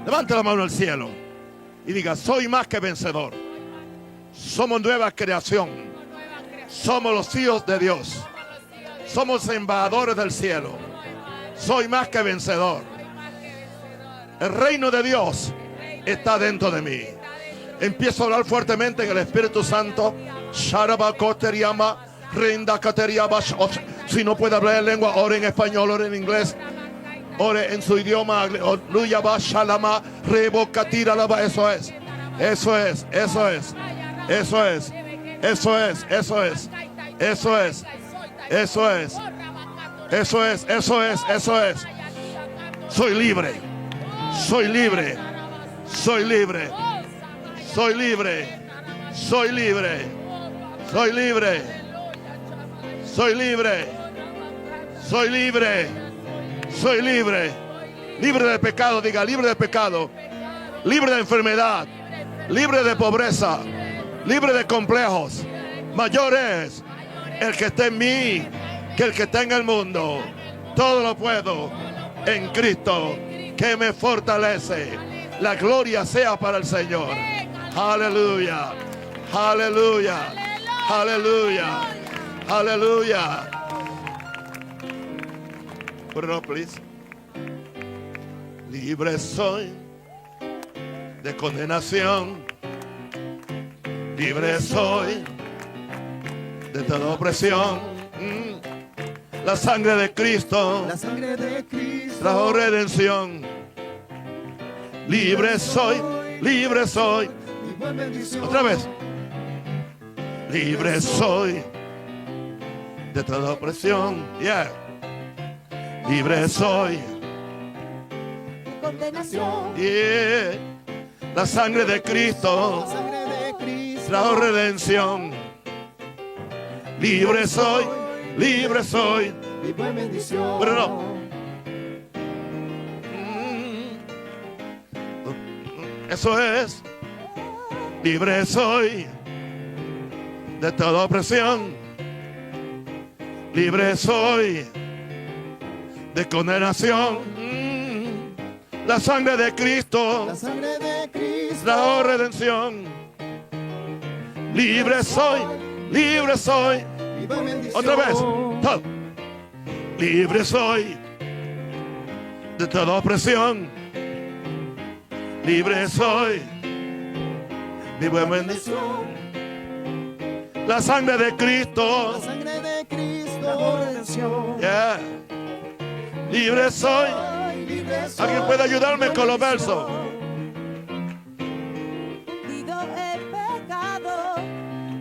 Levante la mano al cielo y diga: soy más que vencedor. Somos nueva creación. Somos los hijos de Dios. Somos embajadores del cielo. Soy más que vencedor. El reino de Dios está dentro de mí. Empiezo a hablar fuertemente en el Espíritu Santo. Si no puede hablar en lengua, ore en español, ore en inglés, ore en su idioma. Eso es. Eso es. Eso es. Eso es. Eso es. Eso es. Eso es. Eso es. Eso es. Eso es. Eso es. Soy libre. Soy libre. Soy libre. Soy libre. Soy libre. Soy libre. Soy libre. Soy libre. Soy libre. Libre de pecado. Diga: libre de pecado. Libre de enfermedad. Libre de pobreza. Libre de complejos. Mayor es el que está en mí que el que está en el mundo. Todo lo puedo en Cristo que me fortalece. La gloria sea para el Señor. Aleluya. Aleluya. Aleluya. Aleluya. Put it up, please. Libre soy de condenación. Libre soy de toda opresión. La sangre de Cristo trajo redención. Libre soy, libre soy. Otra vez. Libre soy de toda opresión. Yeah. Libre soy. Yeah. La sangre de Cristo trajo redención. Libre soy, libre soy. Pero no. Eso es. Libre soy de toda opresión. Libre soy de condenación. La sangre de Cristo trajo redención. Libre soy, libre soy. Otra vez. Libre soy de toda opresión. Libre soy. Vivo en bendición. La sangre de Cristo. Yeah. Libre soy. ¿Alguien puede ayudarme con los versos?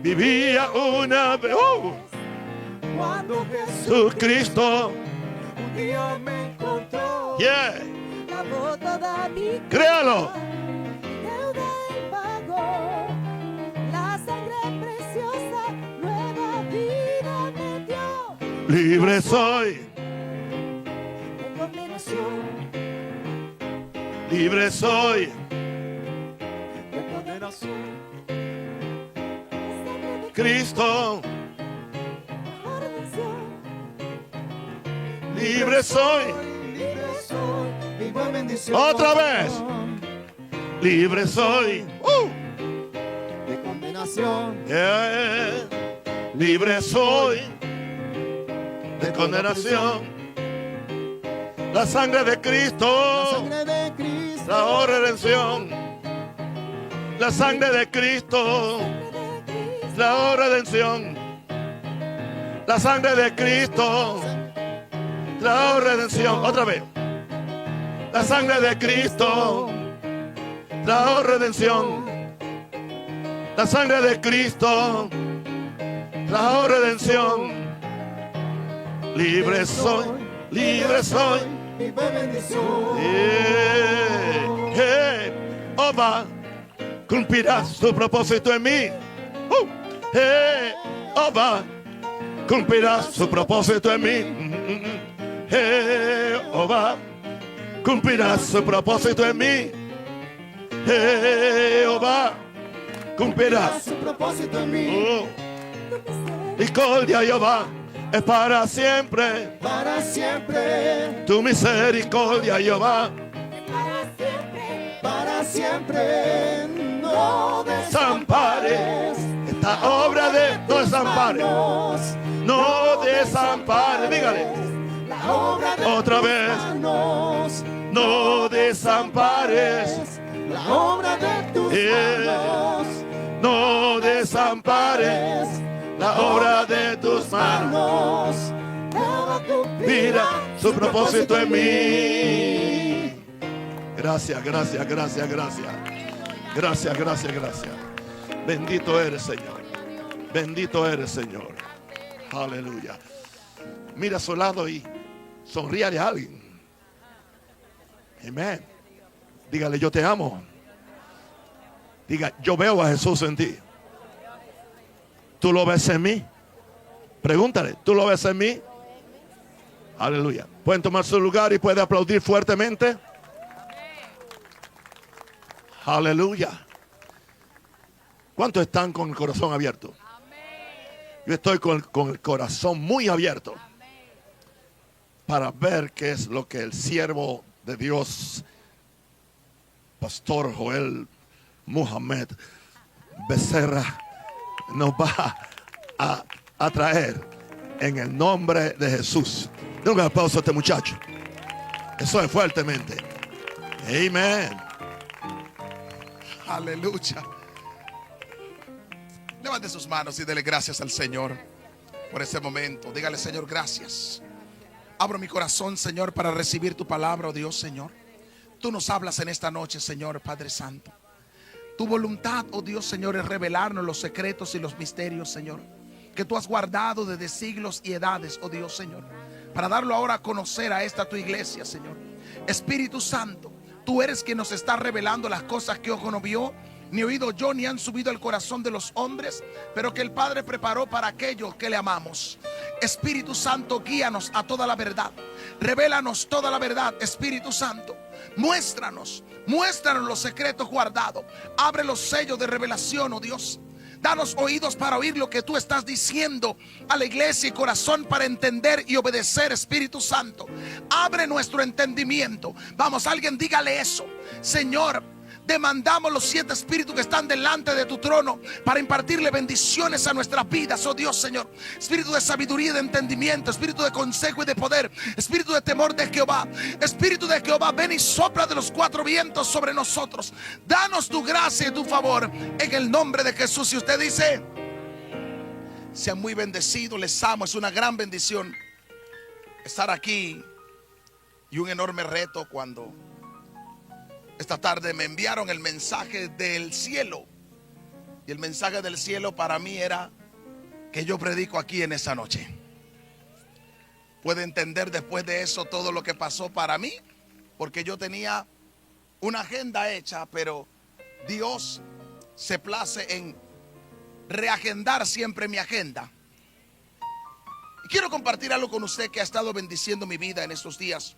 Vivía una vez cuando Jesucristo un día me encontró. Yeah. Créalo. Deuda él pagó, la sangre preciosa, nueva vida me dio. Libre soy De condenación, libre soy de condenación. Cristo. Por redención. Libre soy. Vivo en bendición. Otra vez. Libre soy. De condenación. Yeah. Libre soy de condenación. La sangre de Cristo trajo redención. La sangre de Cristo trajo redención. La sangre de Cristo trajo redención. Otra vez. La sangre de Cristo trajo redención. La sangre de Cristo trajo redención. Libre soy, libre soy. Jehová cumplirá su propósito en mí. Jehová cumplirá su propósito en mí. Jehová cumplirá su propósito en mí. Jehová cumplirá su propósito en mí. Misericordia, Jehová, es para siempre. Para siempre. Tu misericordia, Jehová, Para siempre. siempre. No desampares esta obra de no desampares. No desampares, dígale. La obra de otra vez. manos. No desampares. La obra de tus manos. No desampares la obra de tus manos. Mira su propósito en mí. Gracias, gracias, gracias, gracias. Gracias, gracias, gracias. Bendito eres, Señor. Bendito eres, Señor. Aleluya. Mira a su lado y sonríale a alguien. Amén. Dígale, yo te amo. Diga, yo veo a Jesús en ti. ¿Tú lo ves en mí? Pregúntale, ¿tú lo ves en mí? Aleluya. Pueden tomar su lugar y pueden aplaudir fuertemente. Aleluya. ¿Cuántos están con el corazón abierto? Yo estoy con el corazón muy abierto para ver qué es lo que el siervo de Dios, Pastor Joel Muhammad Becerra, nos va a traer en el nombre de Jesús. Den un aplauso a este muchacho. Eso es fuertemente. Amén. Aleluya. Levante sus manos y dele gracias al Señor por ese momento. Dígale, Señor, gracias. Abro mi corazón, Señor, para recibir tu palabra, oh Dios, Señor. Tú nos hablas en esta noche, Señor, Padre Santo. Tu voluntad, oh Dios, Señor, es revelarnos los secretos y los misterios, Señor, que tú has guardado desde siglos y edades, oh Dios, Señor, para darlo ahora a conocer a esta tu iglesia, Señor. Espíritu Santo, tú eres quien nos está revelando las cosas que ojo no vio, ni oído yo, ni han subido al corazón de los hombres, pero que el Padre preparó para aquellos que le amamos. Espíritu Santo, guíanos a toda la verdad. Revélanos toda la verdad, Espíritu Santo. Muéstranos los secretos guardados. Abre los sellos de revelación, oh Dios. Danos oídos para oír lo que tú estás diciendo a la iglesia y corazón para entender y obedecer, Espíritu Santo. Abre nuestro entendimiento. Vamos, alguien dígale eso. Señor, demandamos los 7 espíritus que están delante de tu trono para impartirle bendiciones a nuestras vidas, oh Dios, Señor. Espíritu de sabiduría y de entendimiento, espíritu de consejo y de poder, espíritu de temor de Jehová. Espíritu de Jehová, ven y sopla de los 4 vientos sobre nosotros. Danos tu gracia y tu favor en el nombre de Jesús. Y usted dice, sean muy bendecidos, les amo. Es una gran bendición estar aquí y un enorme reto cuando esta tarde me enviaron el mensaje del cielo. Y el mensaje del cielo para mí era que yo predico aquí en esa noche. Puede entender después de eso todo lo que pasó para mí, porque yo tenía una agenda hecha, pero Dios se place en reagendar siempre mi agenda. Y quiero compartir algo con usted que ha estado bendiciendo mi vida en estos días.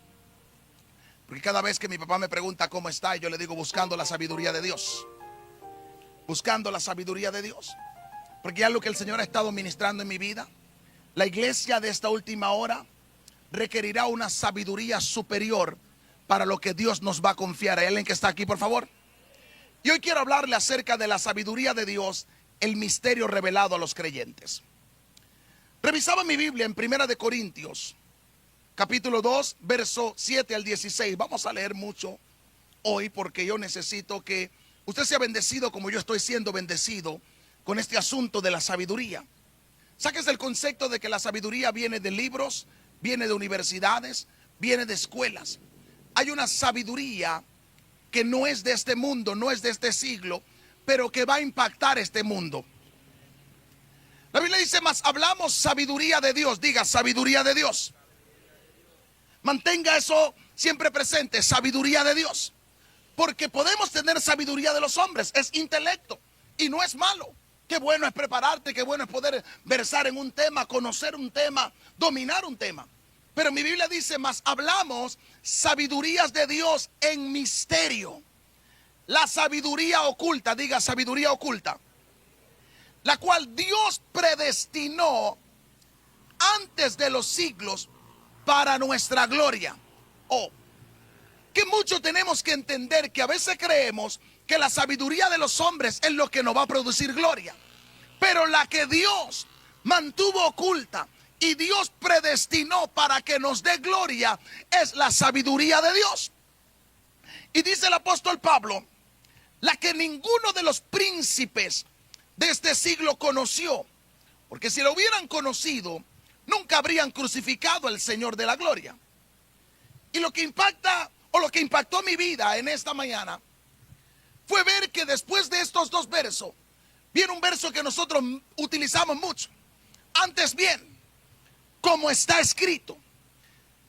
Porque cada vez que mi papá me pregunta cómo está, yo le digo buscando la sabiduría de Dios. Buscando la sabiduría de Dios. Porque es lo que el Señor ha estado ministrando en mi vida. La iglesia de esta última hora requerirá una sabiduría superior para lo que Dios nos va a confiar. ¿Hay alguien que está aquí, por favor? Y hoy quiero hablarle acerca de la sabiduría de Dios, el misterio revelado a los creyentes. Revisaba mi Biblia en 1 de Corintios, capítulo 2, verso 7 al 16. Vamos a leer mucho hoy porque yo necesito que usted sea bendecido como yo estoy siendo bendecido con este asunto de la sabiduría. Sáquese el concepto de que la sabiduría viene de libros, viene de universidades, viene de escuelas. Hay una sabiduría que no es de este mundo, no es de este siglo, pero que va a impactar este mundo. La Biblia dice, más hablamos sabiduría de Dios. Diga, sabiduría de Dios. Mantenga eso siempre presente, sabiduría de Dios. Porque podemos tener sabiduría de los hombres, es intelecto y no es malo. Qué bueno es prepararte, qué bueno es poder versar en un tema, conocer un tema, dominar un tema. Pero mi Biblia dice, más hablamos sabidurías de Dios en misterio. La sabiduría oculta, diga sabiduría oculta, la cual Dios predestinó antes de los siglos para nuestra gloria. que mucho tenemos que entender que a veces creemos que la sabiduría de los hombres es lo que nos va a producir gloria. Pero la que Dios mantuvo oculta y Dios predestinó para que nos dé gloria es la sabiduría de Dios. Y dice el apóstol Pablo, la que ninguno de los príncipes de este siglo conoció, porque si lo hubieran conocido, nunca habrían crucificado al Señor de la gloria. Y lo que impacta, o lo que impactó mi vida en esta mañana, fue ver que después de estos dos versos, viene un verso que nosotros utilizamos mucho. Antes bien, como está escrito.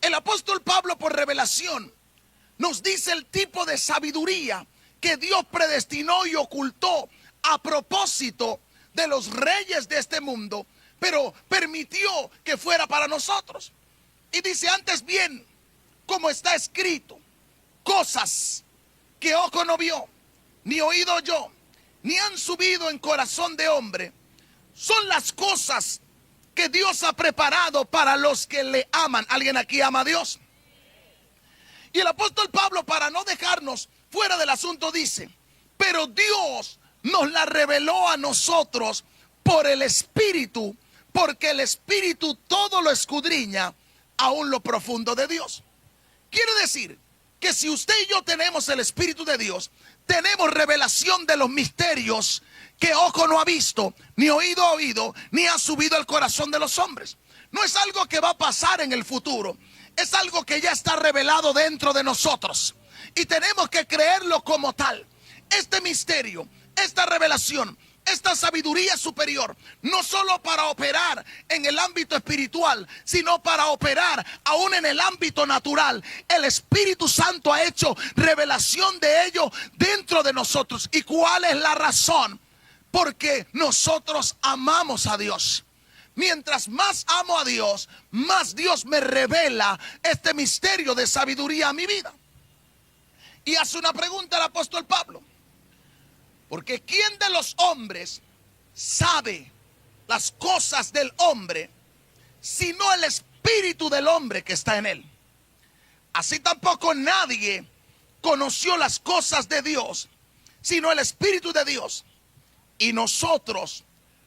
El apóstol Pablo, por revelación, nos dice el tipo de sabiduría que Dios predestinó y ocultó a propósito de los reyes de este mundo, pero permitió que fuera para nosotros. Y dice, antes bien, como está escrito, cosas que ojo no vio, ni oído yo, ni han subido en corazón de hombre, son las cosas que Dios ha preparado para los que le aman. ¿Alguien aquí ama a Dios? Y el apóstol Pablo, para no dejarnos fuera del asunto, dice, pero Dios nos la reveló a nosotros por el Espíritu, porque el Espíritu todo lo escudriña, aún lo profundo de Dios. Quiere decir que si usted y yo tenemos el Espíritu de Dios, tenemos revelación de los misterios que ojo no ha visto, ni oído ha oído, ni ha subido al corazón de los hombres. No es algo que va a pasar en el futuro, es algo que ya está revelado dentro de nosotros. Y tenemos que creerlo como tal. Este misterio, esta revelación, esta sabiduría superior, no solo para operar en el ámbito espiritual, sino para operar aún en el ámbito natural. El Espíritu Santo ha hecho revelación de ello dentro de nosotros. ¿Y cuál es la razón? Porque nosotros amamos a Dios. Mientras más amo a Dios, más Dios me revela este misterio de sabiduría a mi vida. Y hace una pregunta al apóstol Pablo. Porque ¿quién de los hombres sabe las cosas del hombre, sino el espíritu del hombre que está en él? Así tampoco nadie conoció las cosas de Dios, sino el espíritu de Dios. Y nosotros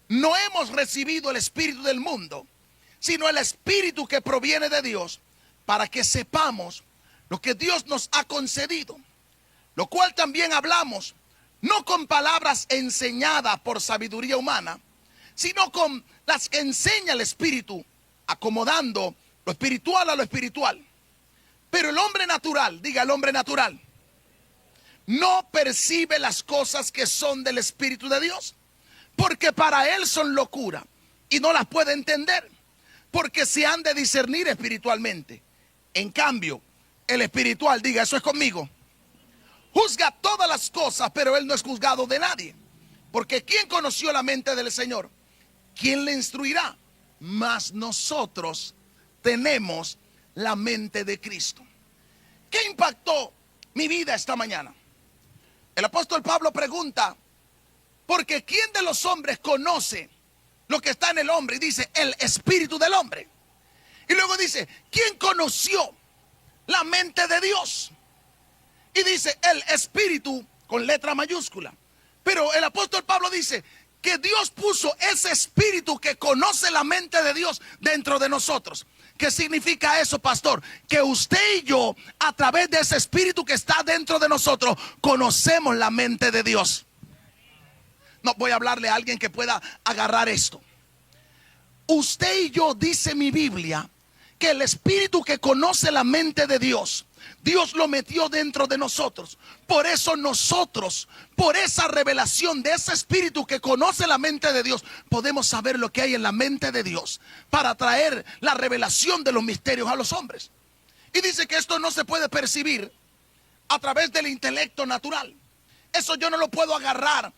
no hemos recibido el espíritu del mundo, sino el espíritu que proviene de Dios, para que sepamos lo que Dios nos ha concedido, lo cual también hablamos, no con palabras enseñadas por sabiduría humana, sino con las que enseña el Espíritu, acomodando lo espiritual a lo espiritual. Pero el hombre natural, diga el hombre natural, no percibe las cosas que son del Espíritu de Dios, porque para él son locura y no las puede entender, porque se han de discernir espiritualmente. En cambio, el espiritual, diga, eso es conmigo, juzga todas las cosas, pero él no es juzgado de nadie. Porque ¿quién conoció la mente del Señor? ¿Quién le instruirá? Mas nosotros tenemos la mente de Cristo. ¿Qué impactó mi vida esta mañana? El apóstol Pablo pregunta, porque ¿quién de los hombres conoce lo que está en el hombre? Y dice, el espíritu del hombre. Y luego dice, ¿quién conoció la mente de Dios? Y dice, el espíritu con letra mayúscula. Pero el apóstol Pablo dice que Dios puso ese espíritu que conoce la mente de Dios dentro de nosotros. ¿Qué significa eso, pastor? Que usted y yo, a través de ese espíritu que está dentro de nosotros, conocemos la mente de Dios. No, voy a hablarle a alguien que pueda agarrar esto. Usted y yo, dice mi Biblia, que el espíritu que conoce la mente de Dios, Dios lo metió dentro de nosotros. Por eso nosotros, por esa revelación de ese espíritu que conoce la mente de Dios, podemos saber lo que hay en la mente de Dios para traer la revelación de los misterios a los hombres. Y dice que esto no se puede percibir a través del intelecto natural. Eso yo no lo puedo agarrar.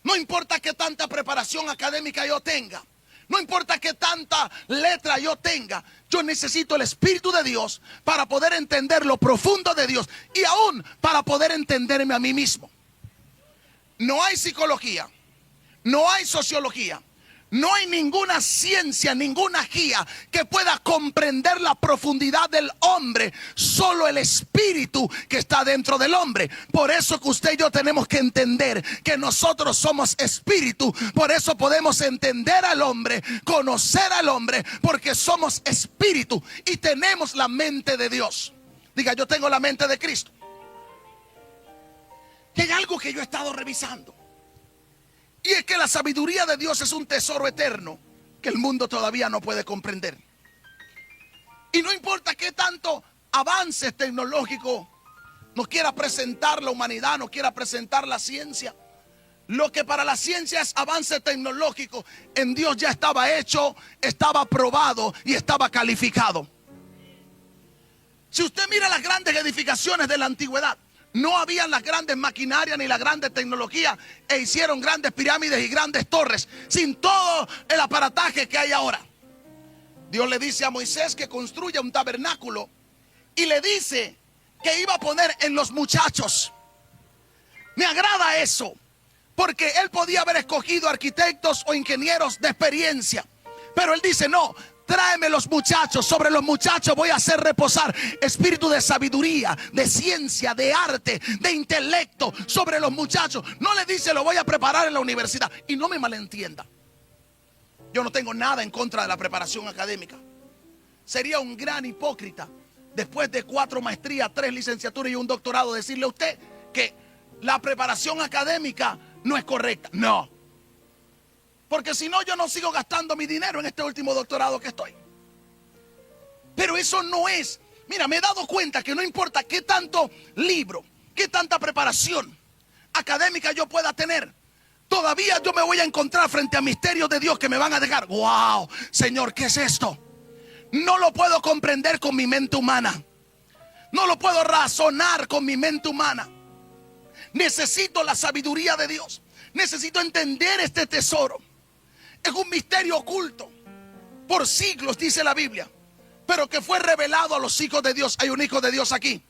No importa qué tanta preparación académica yo tenga, no importa qué tanta letra yo tenga, yo necesito el Espíritu de Dios para poder entender lo profundo de Dios y aún para poder entenderme a mí mismo. No hay psicología, no hay sociología, No hay ninguna ciencia, ninguna guía que pueda comprender la profundidad del hombre. Solo el espíritu que está dentro del hombre. Por eso que usted y yo tenemos que entender que nosotros somos espíritu. Por eso podemos entender al hombre, conocer al hombre, porque somos espíritu y tenemos la mente de Dios. Diga, yo tengo la mente de Cristo. Y hay algo que yo he estado revisando. Y es que la sabiduría de Dios es un tesoro eterno que el mundo todavía no puede comprender. Y no importa qué tanto avances tecnológicos nos quiera presentar la humanidad, nos quiera presentar la ciencia. Lo que para la ciencia es avance tecnológico, en Dios ya estaba hecho, estaba probado y estaba calificado. Si usted mira las grandes edificaciones de la antigüedad, no habían las grandes maquinarias ni la grande tecnología e hicieron grandes pirámides y grandes torres sin todo el aparataje que hay ahora. Dios le dice a Moisés que construya un tabernáculo y le dice que iba a poner en los muchachos. Me agrada eso, porque él podía haber escogido arquitectos o ingenieros de experiencia, pero él dice no. Tráeme los muchachos, sobre los muchachos voy a hacer reposar espíritu de sabiduría, de ciencia, de arte, de intelecto sobre los muchachos. No le dice lo voy a preparar en la universidad. Y no me malentienda, yo no tengo nada en contra de la preparación académica. Sería un gran hipócrita después de 4 maestrías, 3 licenciaturas y un doctorado decirle a usted que la preparación académica no es correcta. No. Porque si no, yo no sigo gastando mi dinero en este último doctorado que estoy. Pero eso no es. Mira, me he dado cuenta que no importa qué tanto libro, qué tanta preparación académica yo pueda tener, todavía yo me voy a encontrar frente a misterios de Dios que me van a dejar. ¡Wow! Señor, ¿qué es esto? No lo puedo comprender con mi mente humana. No lo puedo razonar con mi mente humana. Necesito la sabiduría de Dios. Necesito entender este tesoro. Es un misterio oculto por siglos, dice la Biblia, pero que fue revelado a los hijos de Dios. Hay un hijo de Dios aquí.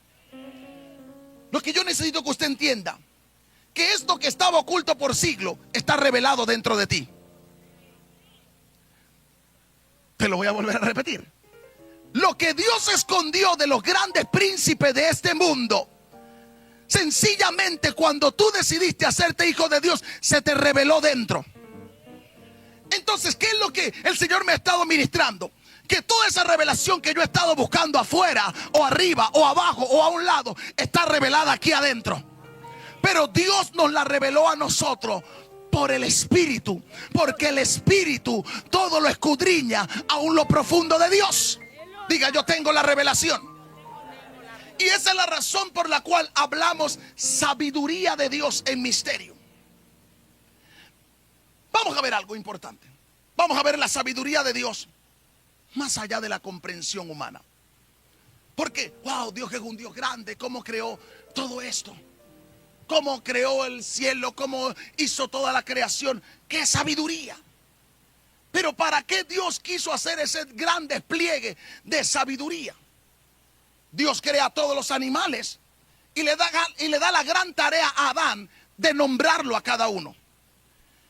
Lo que yo necesito que usted entienda, que esto que estaba oculto por siglos está revelado dentro de ti. Te lo voy a volver a repetir. Lo que Dios escondió de los grandes príncipes de este mundo, sencillamente cuando tú decidiste hacerte hijo de Dios, se te reveló dentro. Entonces, ¿qué es lo que el Señor me ha estado ministrando? Que toda esa revelación que yo he estado buscando afuera, o arriba, o abajo, o a un lado, está revelada aquí adentro. Pero Dios nos la reveló a nosotros por el Espíritu, porque el Espíritu todo lo escudriña aún lo profundo de Dios. Diga, yo tengo la revelación. Y esa es la razón por la cual hablamos sabiduría de Dios en misterio. Vamos a ver algo importante. Vamos a ver la sabiduría de Dios más allá de la comprensión humana. Porque, wow, Dios es un Dios grande. ¿Cómo creó todo esto? ¿Cómo creó el cielo? ¿Cómo hizo toda la creación? ¡Qué sabiduría! Pero ¿para qué Dios quiso hacer ese gran despliegue de sabiduría? Dios crea a todos los animales y le da la gran tarea a Adán de nombrarlo a cada uno.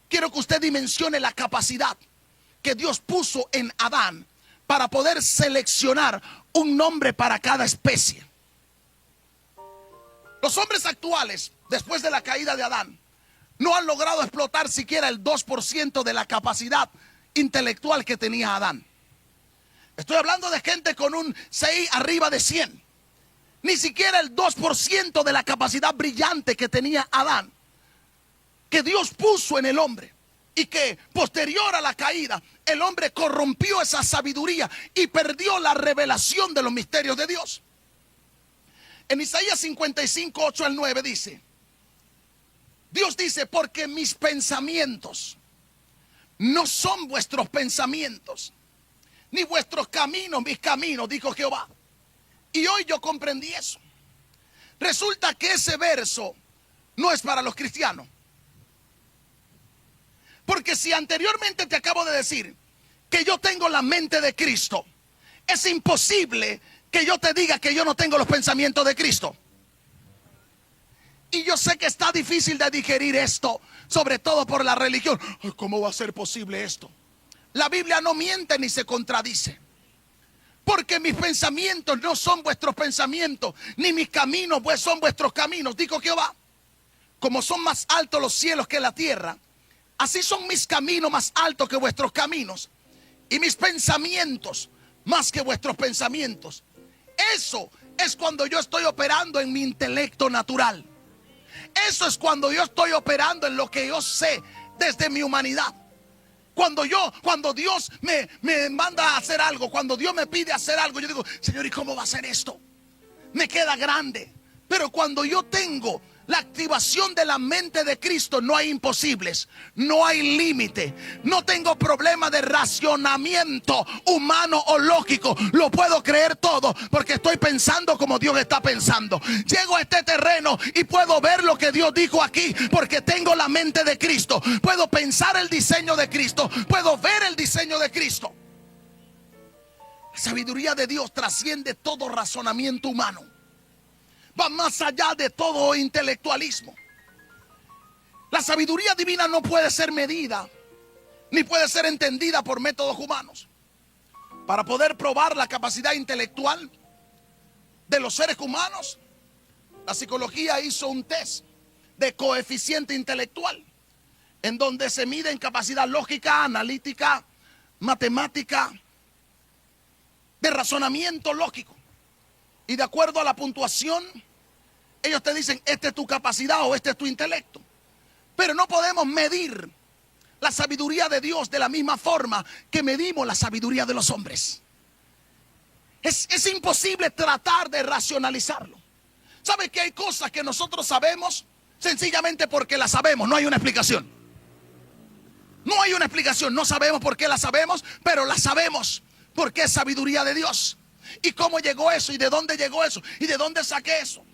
Quiero que usted dimensione la capacidad que Dios puso en Adán para poder seleccionar un nombre para cada especie. Los hombres actuales, después de la caída de Adán, no han logrado explotar siquiera el 2% de la capacidad intelectual que tenía Adán. Estoy hablando de gente con un CI arriba de 100. Ni siquiera el 2% de la capacidad brillante que tenía Adán, que Dios puso en el hombre, y que posterior a la caída el hombre corrompió esa sabiduría y perdió la revelación de los misterios de Dios. En Isaías 55, 8 al 9 dice, Dios dice, porque mis pensamientos no son vuestros pensamientos, ni vuestros caminos mis caminos, dijo Jehová. Y hoy yo comprendí eso. Resulta que ese verso no es para los cristianos. Porque si anteriormente te acabo de decir que yo tengo la mente de Cristo, es imposible que yo te diga que yo no tengo los pensamientos de Cristo. Y yo sé que está difícil de digerir esto, sobre todo por la religión. ¿Cómo va a ser posible esto? la Biblia no miente ni se contradice. Porque mis pensamientos no son vuestros pensamientos, ni mis caminos pues son vuestros caminos. Dijo Jehová, como son más altos los cielos que la tierra, así son mis caminos más altos que vuestros caminos, y mis pensamientos más que vuestros pensamientos. Eso es cuando yo estoy operando en mi intelecto natural. Eso es cuando yo estoy operando en lo que yo sé desde mi humanidad. Cuando Dios me manda a hacer algo, cuando Dios me pide hacer algo, yo digo, Señor, ¿y cómo va a ser esto? Me queda grande. Pero cuando yo tengo la activación de la mente de Cristo, no hay imposibles, no hay límite, no tengo problema de racionamiento humano o lógico. Lo puedo creer todo porque estoy pensando como Dios está pensando. Llego a este terreno y puedo ver lo que Dios dijo aquí porque tengo la mente de Cristo. Puedo pensar el diseño de Cristo, puedo ver el diseño de Cristo. La sabiduría de Dios trasciende todo razonamiento humano. Va más allá de todo intelectualismo. La sabiduría divina no puede ser medida ni puede ser entendida por métodos humanos. Para poder probar la capacidad intelectual de los seres humanos, la psicología hizo un test de coeficiente intelectual, en donde se mide en capacidad lógica, analítica, matemática, de razonamiento lógico. Y de acuerdo a la puntuación, ellos te dicen, esta es tu capacidad o este es tu intelecto. Pero no podemos medir la sabiduría de Dios de la misma forma que medimos la sabiduría de los hombres. Es imposible tratar de racionalizarlo. ¿Sabe que hay cosas que nosotros sabemos sencillamente porque las sabemos? No hay una explicación. No hay una explicación. No sabemos por qué las sabemos, pero las sabemos porque es sabiduría de Dios. ¿Y cómo llegó eso? ¿Y de dónde llegó eso? ¿Y de dónde saqué eso?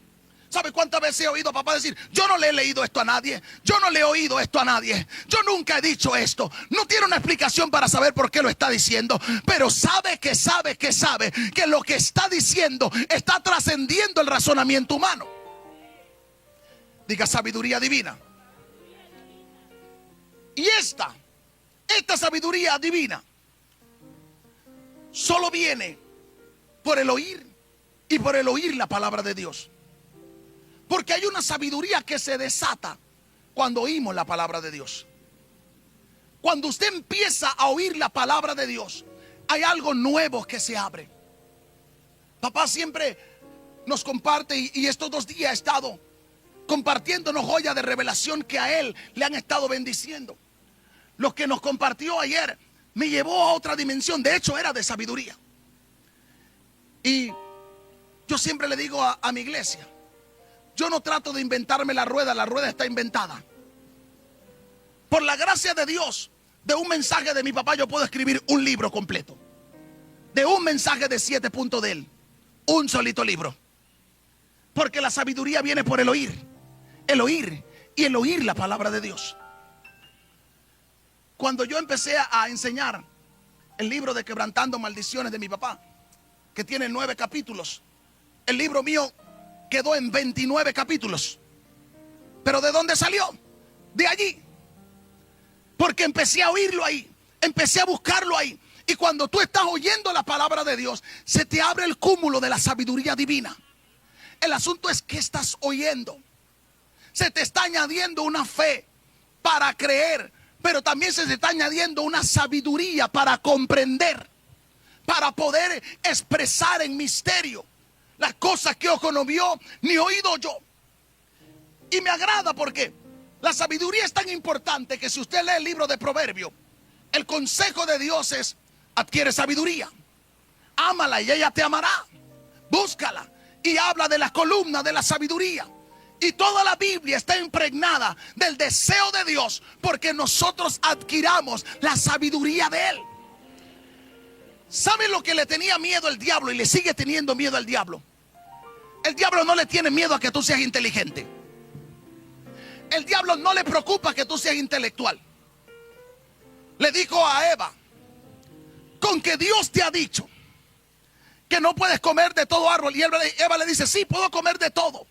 ¿Sabe cuántas veces he oído a papá decir, yo no le he leído esto a nadie, yo no le he oído esto a nadie, yo nunca he dicho esto? No tiene una explicación para saber por qué lo está diciendo, pero sabe que lo que está diciendo está trascendiendo el razonamiento humano. Diga sabiduría divina. Y esta sabiduría divina solo viene por el oír y por el oír la palabra de Dios. Porque hay una sabiduría que se desata cuando oímos la palabra de Dios. Cuando usted empieza a oír la palabra de Dios, hay algo nuevo que se abre. Papá siempre nos comparte y estos 2 días ha estado compartiéndonos joyas de revelación que a él le han estado bendiciendo. Lo que nos compartió ayer me llevó a otra dimensión. De hecho, era de sabiduría. Y yo siempre le digo a mi iglesia, yo no trato de inventarme la rueda está inventada. Por la gracia de Dios, de un mensaje de mi papá yo puedo escribir un libro completo. De un mensaje de 7 puntos de él, un solito libro. Porque la sabiduría viene por el oír y el oír la palabra de Dios. Cuando yo empecé a enseñar el libro de Quebrantando Maldiciones de mi papá, que tiene 9 capítulos, el libro mío quedó en 29 capítulos. ¿Pero de dónde salió? De allí. Porque empecé a oírlo ahí, empecé a buscarlo ahí. Y cuando tú estás oyendo la palabra de Dios, se te abre el cúmulo de la sabiduría divina. El asunto es que estás oyendo. Se te está añadiendo una fe para creer, pero también se te está añadiendo una sabiduría para comprender, para poder expresar en misterio las cosas que ojo no vio ni oído yo. Y me agrada porque la sabiduría es tan importante que si usted lee el libro de Proverbios, el consejo de Dios es: adquiere sabiduría, ámala y ella te amará, búscala. Y habla de las columnas de la sabiduría. Y toda la Biblia está impregnada del deseo de Dios porque nosotros adquiramos la sabiduría de Él. ¿Sabe lo que le tenía miedo el diablo y le sigue teniendo miedo al diablo? El diablo no le tiene miedo a que tú seas inteligente. El diablo no le preocupa que tú seas intelectual. Le dijo a Eva, con que Dios te ha dicho que no puedes comer de todo árbol. Y Eva le dice, sí, puedo comer de todo,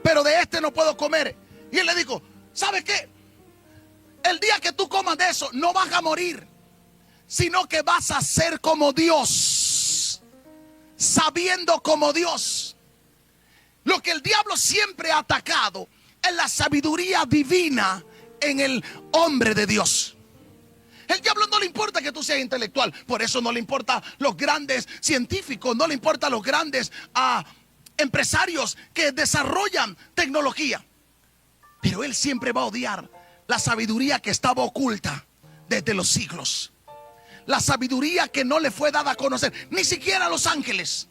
pero de este no puedo comer. Y él le dijo, ¿sabe qué? El día que tú comas de eso no vas a morir. sino que vas a ser como Dios, sabiendo como Dios. Lo que el diablo siempre ha atacado es la sabiduría divina en el hombre de Dios. El diablo no le importa que tú seas intelectual, por eso no le importa los grandes científicos, no le importa los grandes empresarios que desarrollan tecnología. Pero él siempre va a odiar la sabiduría que estaba oculta desde los siglos. La sabiduría que no le fue dada a conocer, ni siquiera a los ángeles.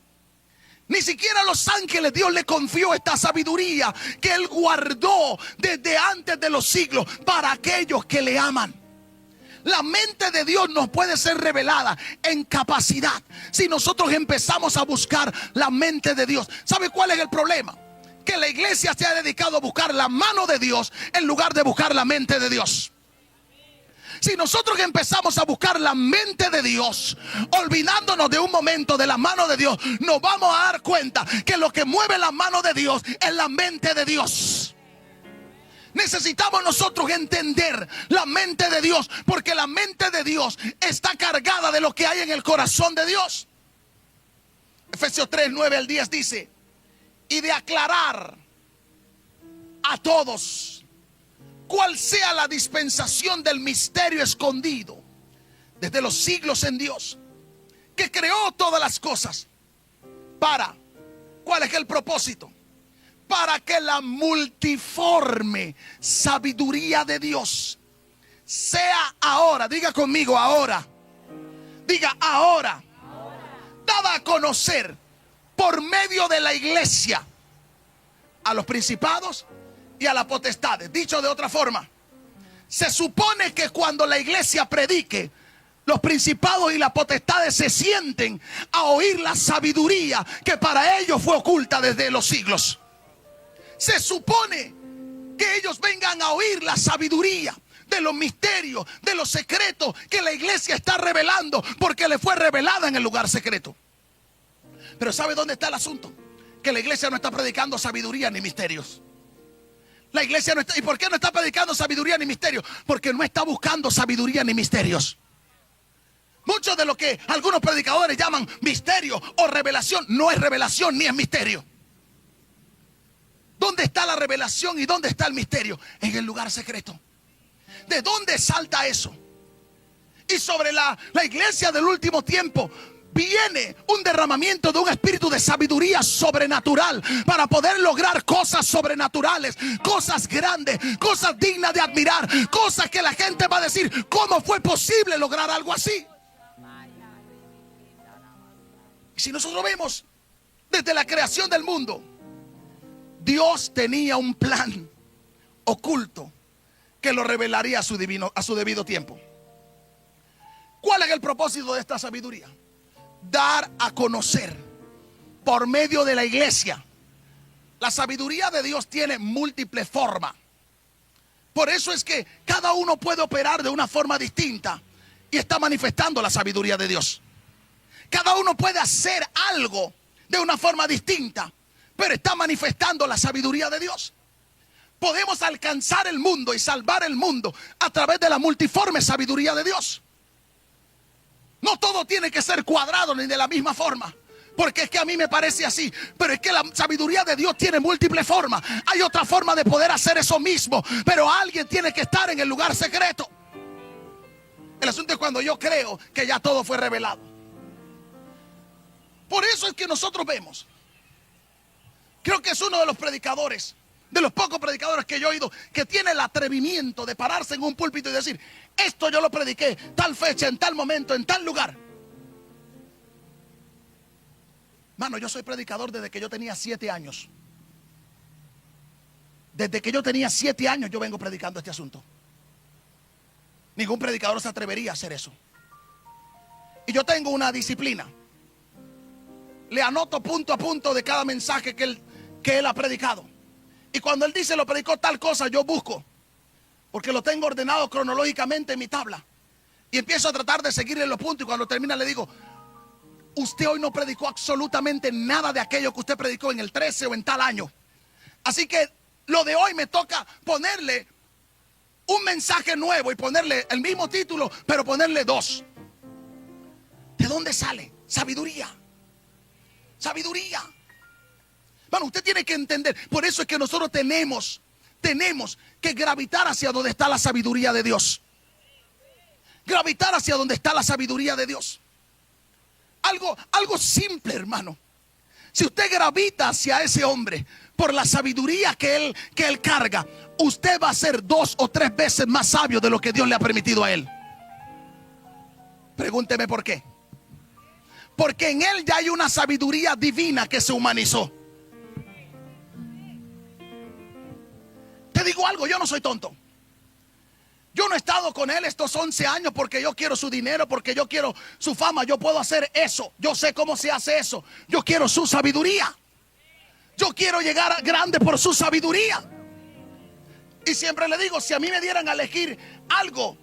Ni siquiera a los ángeles Dios le confió esta sabiduría que Él guardó desde antes de los siglos para aquellos que le aman. La mente de Dios nos puede ser revelada en capacidad si nosotros empezamos a buscar la mente de Dios. ¿Sabe cuál es el problema? Que la iglesia se ha dedicado a buscar la mano de Dios en lugar de buscar la mente de Dios. Si nosotros empezamos a buscar la mente de Dios, olvidándonos de un momento de la mano de Dios, nos vamos a dar cuenta que lo que mueve la mano de Dios es la mente de Dios. Necesitamos nosotros entender la mente de Dios, porque la mente de Dios está cargada de lo que hay en el corazón de Dios. Efesios 3, 9 al 10 dice: y de aclarar a todos cuál sea la dispensación del misterio escondido desde los siglos en Dios, que creó todas las cosas. ¿Cuál es el propósito? Para que la multiforme sabiduría de Dios sea ahora, diga conmigo ahora, diga ahora, dada a conocer por medio de la iglesia a los principados y a las potestades. Dicho de otra forma, se supone que cuando la iglesia predique, los principados y las potestades se sienten a oír la sabiduría que para ellos fue oculta desde los siglos. Se supone que ellos vengan a oír la sabiduría de los misterios, de los secretos que la iglesia está revelando, porque le fue revelada en el lugar secreto. Pero ¿sabe dónde está el asunto? Que la iglesia no está predicando sabiduría ni misterios. La iglesia no está. ¿Y por qué no está predicando sabiduría ni misterios? Porque no está buscando sabiduría ni misterios. Mucho de lo que algunos predicadores llaman misterio o revelación no es revelación ni es misterio. ¿Dónde está la revelación y dónde está el misterio? En el lugar secreto. ¿De dónde salta eso? Y sobre la iglesia del último tiempo viene un derramamiento de un espíritu de sabiduría sobrenatural para poder lograr cosas sobrenaturales, cosas grandes, cosas dignas de admirar, cosas que la gente va a decir: ¿cómo fue posible lograr algo así? Y si nosotros vemos desde la creación del mundo, Dios tenía un plan oculto que lo revelaría a su debido tiempo. ¿Cuál es el propósito de esta sabiduría? Dar a conocer por medio de la iglesia. La sabiduría de Dios tiene múltiples formas. Por eso es que cada uno puede operar de una forma distinta y está manifestando la sabiduría de Dios. Cada uno puede hacer algo de una forma distinta, pero está manifestando la sabiduría de Dios. Podemos alcanzar el mundo y salvar el mundo a través de la multiforme sabiduría de Dios. No todo tiene que ser cuadrado ni de la misma forma, porque es que a mí me parece así, pero es que la sabiduría de Dios tiene múltiples formas. Hay otra forma de poder hacer eso mismo, pero alguien tiene que estar en el lugar secreto. El asunto es cuando yo creo que ya todo fue revelado. Por eso es que nosotros vemos, creo que es uno de los predicadores, de los pocos predicadores que yo he oído, que tiene el atrevimiento de pararse en un púlpito y decir: esto yo lo prediqué tal fecha, en tal momento, en tal lugar. Mano, yo soy predicador desde que yo tenía 7 años. Desde que yo tenía 7 años yo vengo predicando este asunto. Ningún predicador se atrevería a hacer eso. Y yo tengo una disciplina. Le anoto punto a punto de cada mensaje que él ha predicado. Y cuando él dice: lo predicó tal cosa, yo busco, porque lo tengo ordenado cronológicamente en mi tabla. Y empiezo a tratar de seguirle los puntos. Y cuando termina le digo: usted hoy no predicó absolutamente nada de aquello que usted predicó en el 13 o en tal año. Así que lo de hoy me toca ponerle un mensaje nuevo y ponerle el mismo título, pero ponerle 2. ¿De dónde sale? Sabiduría. Sabiduría. Bueno, usted tiene que entender. Por eso es que nosotros tenemos que gravitar hacia donde está la sabiduría de Dios. Gravitar hacia donde está la sabiduría de Dios. Algo simple, hermano. Si usted gravita hacia ese hombre por la sabiduría que él carga, usted va a ser 2 o 3 veces más sabio de lo que Dios le ha permitido a él. Pregúnteme por qué. Porque en él ya hay una sabiduría divina que se humanizó. Te digo algo, yo no soy tonto. Yo no he estado con él estos 11 años porque yo quiero su dinero, porque yo quiero su fama. Yo puedo hacer eso. Yo sé cómo se hace eso. Yo quiero su sabiduría. Yo quiero llegar a grande por su sabiduría. Y siempre le digo, si a mí me dieran a elegir algo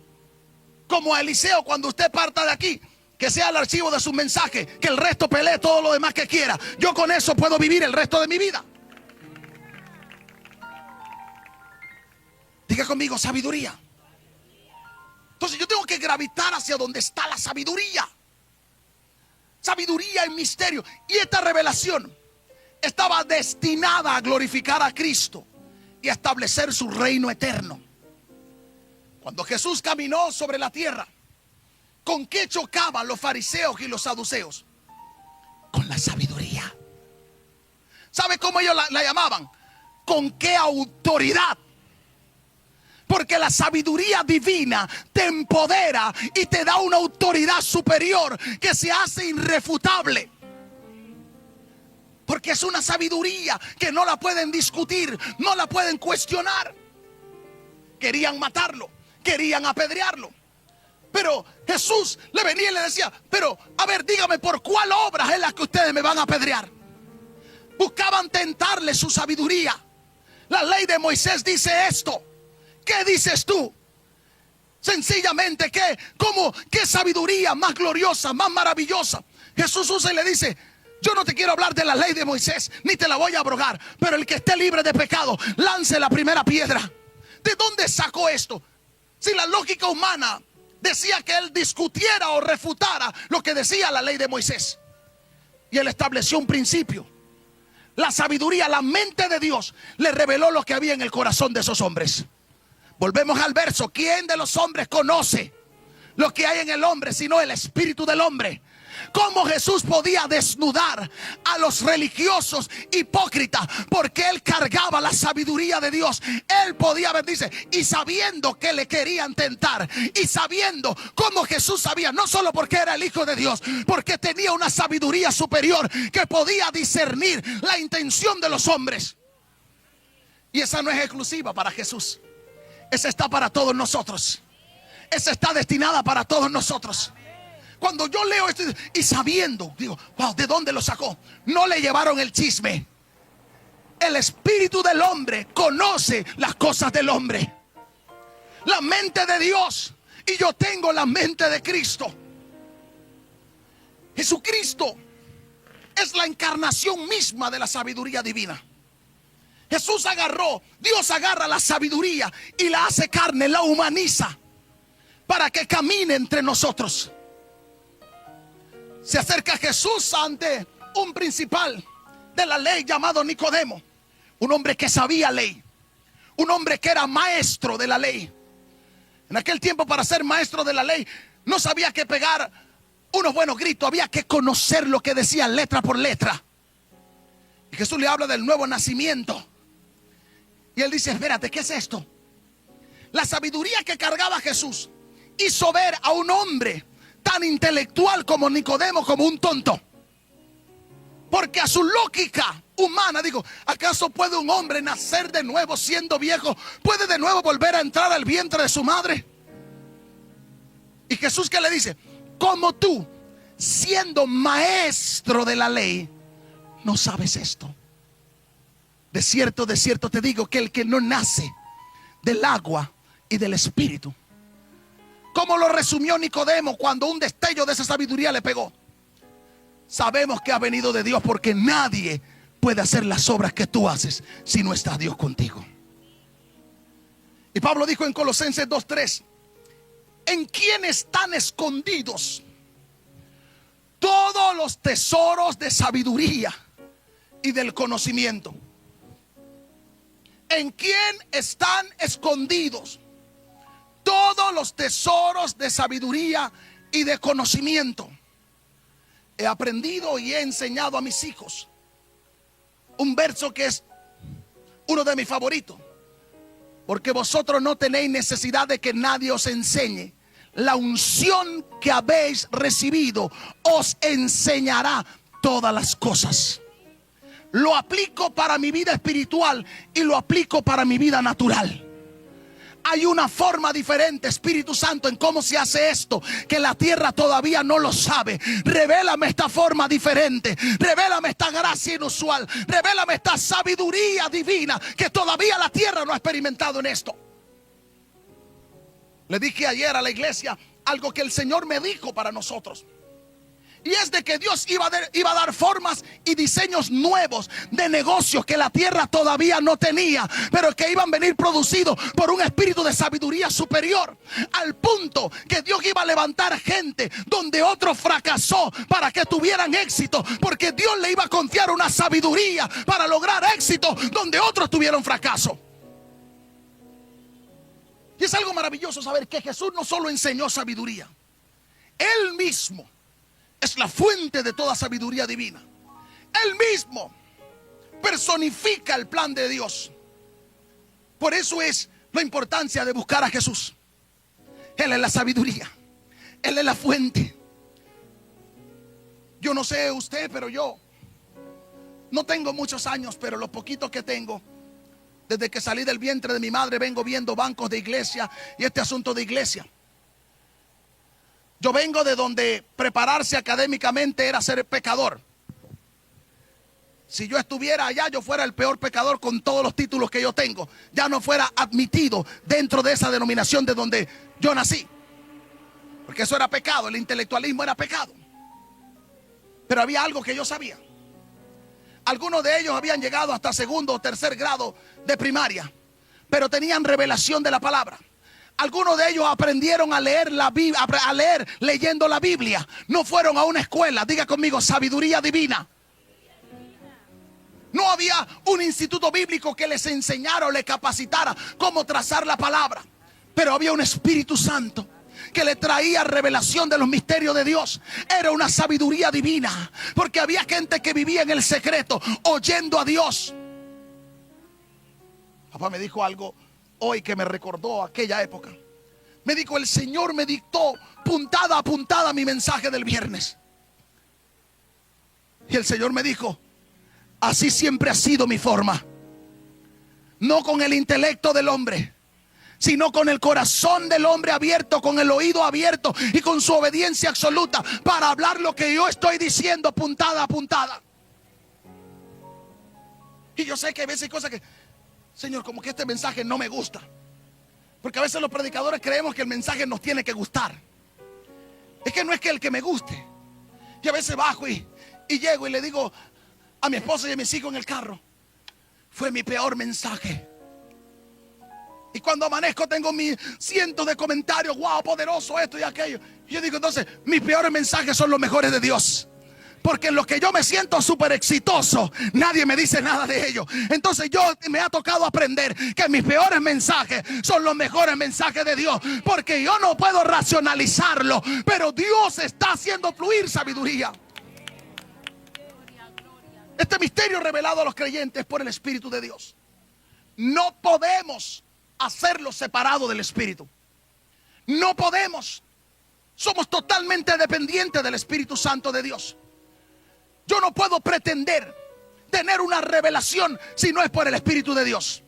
como a Eliseo cuando usted parta de aquí, que sea el archivo de sus mensajes, que el resto pelee todo lo demás que quiera, yo con eso puedo vivir el resto de mi vida. Diga conmigo, sabiduría. Entonces yo tengo que gravitar hacia donde está la sabiduría. Sabiduría en misterio. Y esta revelación estaba destinada a glorificar a Cristo y a establecer su reino eterno. Cuando Jesús caminó sobre la tierra, ¿con qué chocaban los fariseos y los saduceos? Con la sabiduría. ¿Sabe cómo ellos la llamaban? ¿Con qué autoridad? Porque la sabiduría divina te empodera y te da una autoridad superior que se hace irrefutable. Porque es una sabiduría que no la pueden discutir, no la pueden cuestionar. Querían matarlo, querían apedrearlo. Pero Jesús le venía y le decía, pero a ver, dígame por cuál obra es la que ustedes me van a apedrear. Buscaban tentarle su sabiduría. La ley de Moisés dice esto. ¿Qué dices tú? Sencillamente, ¿qué sabiduría más gloriosa, más maravillosa? Jesús usa y le dice, yo no te quiero hablar de la ley de Moisés, ni te la voy a abrogar, pero el que esté libre de pecado, lance la primera piedra. ¿De dónde sacó esto? Si la lógica humana decía que él discutiera o refutara lo que decía la ley de Moisés. Y él estableció un principio. La sabiduría, la mente de Dios le reveló lo que había en el corazón de esos hombres. Volvemos al verso. ¿Quién de los hombres conoce lo que hay en el hombre sino el espíritu del hombre? ¿Cómo Jesús podía desnudar a los religiosos hipócritas? Porque él cargaba la sabiduría de Dios. Él podía ver, dice, y sabiendo que le querían tentar, y sabiendo cómo Jesús sabía, no solo porque era el Hijo de Dios, porque tenía una sabiduría superior que podía discernir la intención de los hombres. Y esa no es exclusiva para Jesús. Esa está para todos nosotros. Esa está destinada para todos nosotros. Cuando yo leo esto y sabiendo, digo, wow, ¿de dónde lo sacó? No le llevaron el chisme. El espíritu del hombre conoce las cosas del hombre. La mente de Dios. Y yo tengo la mente de Cristo. Jesucristo es la encarnación misma de la sabiduría divina. Jesús Dios agarra la sabiduría y la hace carne, la humaniza para que camine entre nosotros. Se acerca Jesús ante un principal de la ley llamado Nicodemo, un hombre que sabía ley, un hombre que era maestro de la ley. En aquel tiempo, para ser maestro de la ley, no sabía que pegar unos buenos gritos, había que conocer lo que decía letra por letra. Y Jesús le habla del nuevo nacimiento. Y él dice, espérate, ¿qué es esto? La sabiduría que cargaba Jesús hizo ver a un hombre tan intelectual como Nicodemo como un tonto. Porque a su lógica humana, digo, ¿acaso puede un hombre nacer de nuevo siendo viejo? ¿Puede de nuevo volver a entrar al vientre de su madre? Y Jesús, ¿qué le dice? ¿Cómo tú, siendo maestro de la ley, no sabes esto? De cierto te digo que el que no nace del agua y del espíritu. ¿Cómo lo resumió Nicodemo cuando un destello de esa sabiduría le pegó? Sabemos que ha venido de Dios, porque nadie puede hacer las obras que tú haces si no está Dios contigo. Y Pablo dijo en Colosenses 2:3, ¿en quién están escondidos todos los tesoros de sabiduría y del conocimiento. ¿En quién están escondidos todos los tesoros de sabiduría y de conocimiento? He aprendido y he enseñado a mis hijos un verso que es uno de mis favoritos. Porque vosotros no tenéis necesidad de que nadie os enseñe. La unción que habéis recibido os enseñará todas las cosas. Lo aplico para mi vida espiritual y lo aplico para mi vida natural. Hay una forma diferente, Espíritu Santo, en cómo se hace esto, que la tierra todavía no lo sabe. Revélame esta forma diferente, revélame esta gracia inusual, revélame esta sabiduría divina que todavía la tierra no ha experimentado en esto. Le dije ayer a la iglesia algo que el Señor me dijo para nosotros. Y es de que Dios iba a dar formas y diseños nuevos de negocios que la tierra todavía no tenía, pero que iban a venir producidos por un espíritu de sabiduría superior. Al punto que Dios iba a levantar gente donde otro fracasó para que tuvieran éxito. Porque Dios le iba a confiar una sabiduría para lograr éxito donde otros tuvieron fracaso. Y es algo maravilloso saber que Jesús no solo enseñó sabiduría. Él mismo es la fuente de toda sabiduría divina. Él mismo personifica el plan de Dios. Por eso es la importancia de buscar a Jesús. Él es la sabiduría. Él es la fuente. Yo no sé usted, pero yo no tengo muchos años, pero los poquitos que tengo, desde que salí del vientre de mi madre, vengo viendo bancos de iglesia y este asunto de iglesia. Yo vengo de donde prepararse académicamente era ser pecador. Si yo estuviera allá, yo fuera el peor pecador con todos los títulos que yo tengo. Ya no fuera admitido dentro de esa denominación de donde yo nací. Porque eso era pecado, el intelectualismo era pecado. Pero había algo que yo sabía. Algunos de ellos habían llegado hasta segundo o tercer grado de primaria, pero tenían revelación de la palabra. Algunos de ellos aprendieron a leer la Biblia, a leer leyendo la Biblia. No fueron a una escuela. Diga conmigo, sabiduría divina. No había un instituto bíblico que les enseñara o les capacitara cómo trazar la palabra. Pero había un Espíritu Santo que le traía revelación de los misterios de Dios. Era una sabiduría divina, porque había gente que vivía en el secreto, oyendo a Dios. Papá me dijo algo hoy que me recordó aquella época. Me dijo, el Señor me dictó puntada a puntada mi mensaje del viernes. Y el Señor me dijo, así siempre ha sido mi forma. No con el intelecto del hombre, sino con el corazón del hombre abierto, con el oído abierto y con su obediencia absoluta para hablar lo que yo estoy diciendo puntada a puntada. Y yo sé que a veces hay cosas que, Señor, como que este mensaje no me gusta. Porque a veces los predicadores creemos que el mensaje nos tiene que gustar. Es que no es que el que me guste. Y a veces bajo y llego y le digo a mi esposa y a mis hijos en el carro, fue mi peor mensaje. Y cuando amanezco tengo mis cientos de comentarios, wow, poderoso esto y aquello. Y yo digo, entonces, mis peores mensajes son los mejores de Dios. Porque en lo que yo me siento súper exitoso, nadie me dice nada de ello. Entonces me ha tocado aprender que mis peores mensajes son los mejores mensajes de Dios. Porque yo no puedo racionalizarlo, pero Dios está haciendo fluir sabiduría. Este misterio revelado a los creyentes por el Espíritu de Dios. No podemos hacerlo separado del Espíritu. No podemos. Somos totalmente dependientes del Espíritu Santo de Dios. Yo no puedo pretender tener una revelación si no es por el Espíritu de Dios.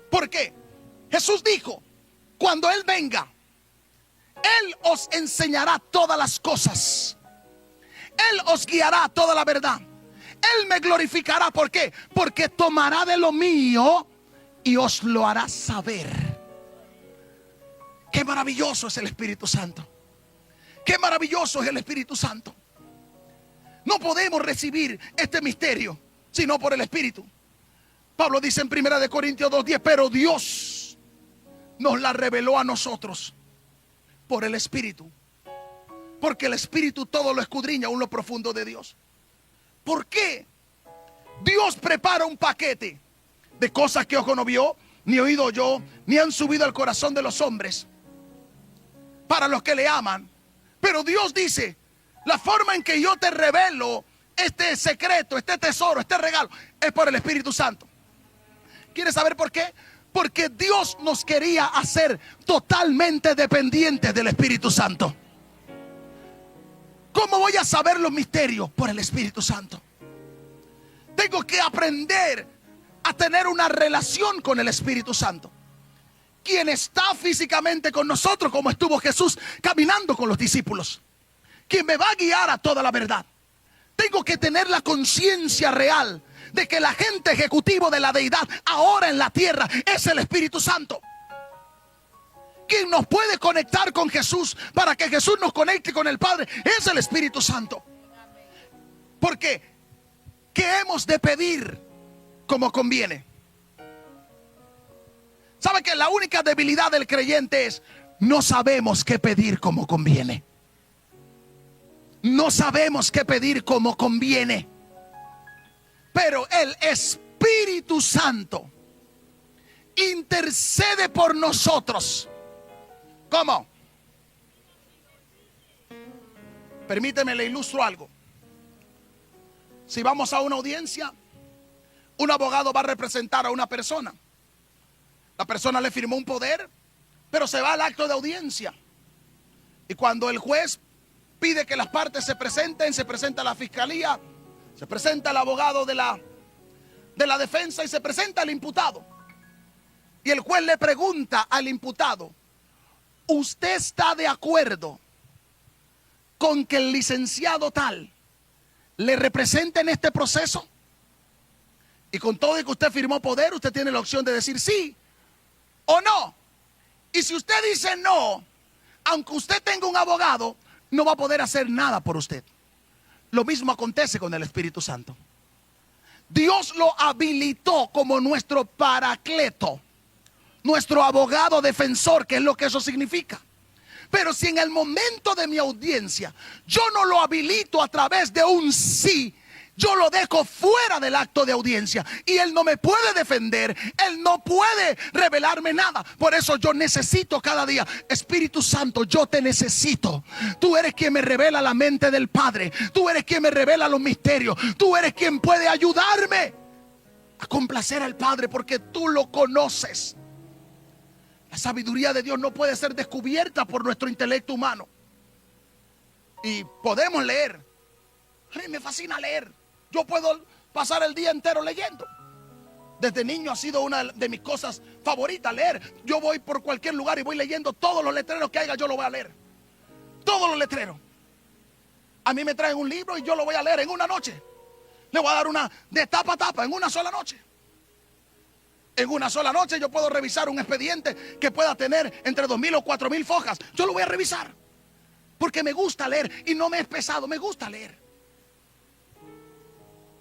¿Por qué? Jesús dijo, cuando Él venga, Él os enseñará todas las cosas. Él os guiará a toda la verdad. Él me glorificará. ¿Por qué? Porque tomará de lo mío y os lo hará saber. Qué maravilloso es el Espíritu Santo. Qué maravilloso es el Espíritu Santo. No podemos recibir este misterio sino por el Espíritu. Pablo dice en 1 Corintios 2:10, pero Dios nos la reveló a nosotros por el Espíritu. Porque el Espíritu todo lo escudriña, aún lo profundo de Dios. ¿Por qué? Dios prepara un paquete de cosas que ojo no vio, ni oído oyó, ni han subido al corazón de los hombres, para los que le aman. Pero Dios dice, la forma en que yo te revelo este secreto, este tesoro, este regalo, es por el Espíritu Santo. ¿Quieres saber por qué? Porque Dios nos quería hacer totalmente dependientes del Espíritu Santo. ¿Cómo voy a saber los misterios? Por el Espíritu Santo. Tengo que aprender a tener una relación con el Espíritu Santo, quien está físicamente con nosotros, como estuvo Jesús caminando con los discípulos, quien me va a guiar a toda la verdad. Tengo que tener la conciencia real de que el agente ejecutivo de la deidad ahora en la tierra es el Espíritu Santo. Quien nos puede conectar con Jesús para que Jesús nos conecte con el Padre es el Espíritu Santo. Porque ¿qué hemos de pedir como conviene? ¿Sabe que la única debilidad del creyente es no sabemos qué pedir como conviene? No sabemos qué pedir como conviene. Pero el Espíritu Santo intercede por nosotros. ¿Cómo? Permíteme, le ilustro algo. Si vamos a una audiencia, un abogado va a representar a una persona. La persona le firmó un poder, pero se va al acto de audiencia. Y cuando el juez pide que las partes se presenten, se presenta la fiscalía, se presenta el abogado de la defensa y se presenta el imputado. Y el juez le pregunta al imputado, ¿usted está de acuerdo con que el licenciado tal le represente en este proceso? Y con todo y que usted firmó poder, usted tiene la opción de decir sí o no. Y si usted dice no, aunque usted tenga un abogado, no va a poder hacer nada por usted. Lo mismo acontece con el Espíritu Santo. Dios lo habilitó como nuestro paracleto, nuestro abogado defensor, que es lo que eso significa. Pero si en el momento de mi audiencia yo no lo habilito a través de un sí, yo lo dejo fuera del acto de audiencia y él no me puede defender, él no puede revelarme nada. Por eso yo necesito cada día, Espíritu Santo, yo te necesito. Tú eres quien me revela la mente del Padre, tú eres quien me revela los misterios, tú eres quien puede ayudarme a complacer al Padre porque tú lo conoces. La sabiduría de Dios no puede ser descubierta por nuestro intelecto humano. Y podemos leer. A mí me fascina leer. Yo puedo pasar el día entero leyendo. Desde niño ha sido una de mis cosas favoritas, leer. Yo voy por cualquier lugar y voy leyendo todos los letreros que haya, yo lo voy a leer. Todos los letreros. A mí me traen un libro y yo lo voy a leer en una noche. Le voy a dar una de tapa a tapa en una sola noche. En una sola noche yo puedo revisar un expediente que pueda tener entre 2,000 o 4,000 hojas. Yo lo voy a revisar. Porque me gusta leer y no me es pesado, me gusta leer.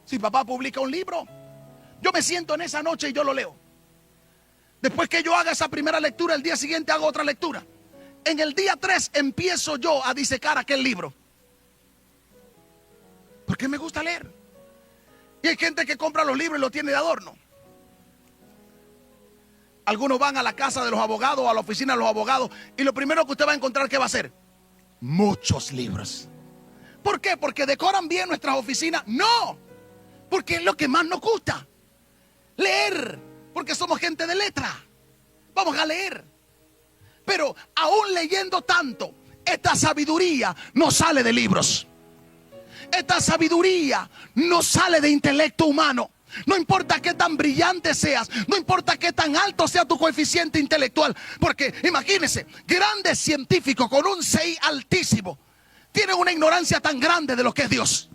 Si papá publica un libro, yo me siento en esa noche y yo lo leo. Después que yo haga esa primera lectura, el día siguiente hago otra lectura. En el día 3 empiezo yo a disecar aquel libro. Porque me gusta leer. Y hay gente que compra los libros y los tiene de adorno. Algunos van a la casa de los abogados o a la oficina de los abogados y lo primero que usted va a encontrar, ¿qué va a ser? Muchos libros. ¿Por qué? ¿Porque decoran bien nuestras oficinas? No. Porque es lo que más nos gusta. Leer. Porque somos gente de letra. Vamos a leer. Pero aún leyendo tanto, esta sabiduría no sale de libros. Esta sabiduría no sale de intelecto humano. No importa qué tan brillante seas, no importa qué tan alto sea tu coeficiente intelectual. Porque imagínense, grandes científicos con un CI altísimo tienen una ignorancia tan grande de lo que es Dios,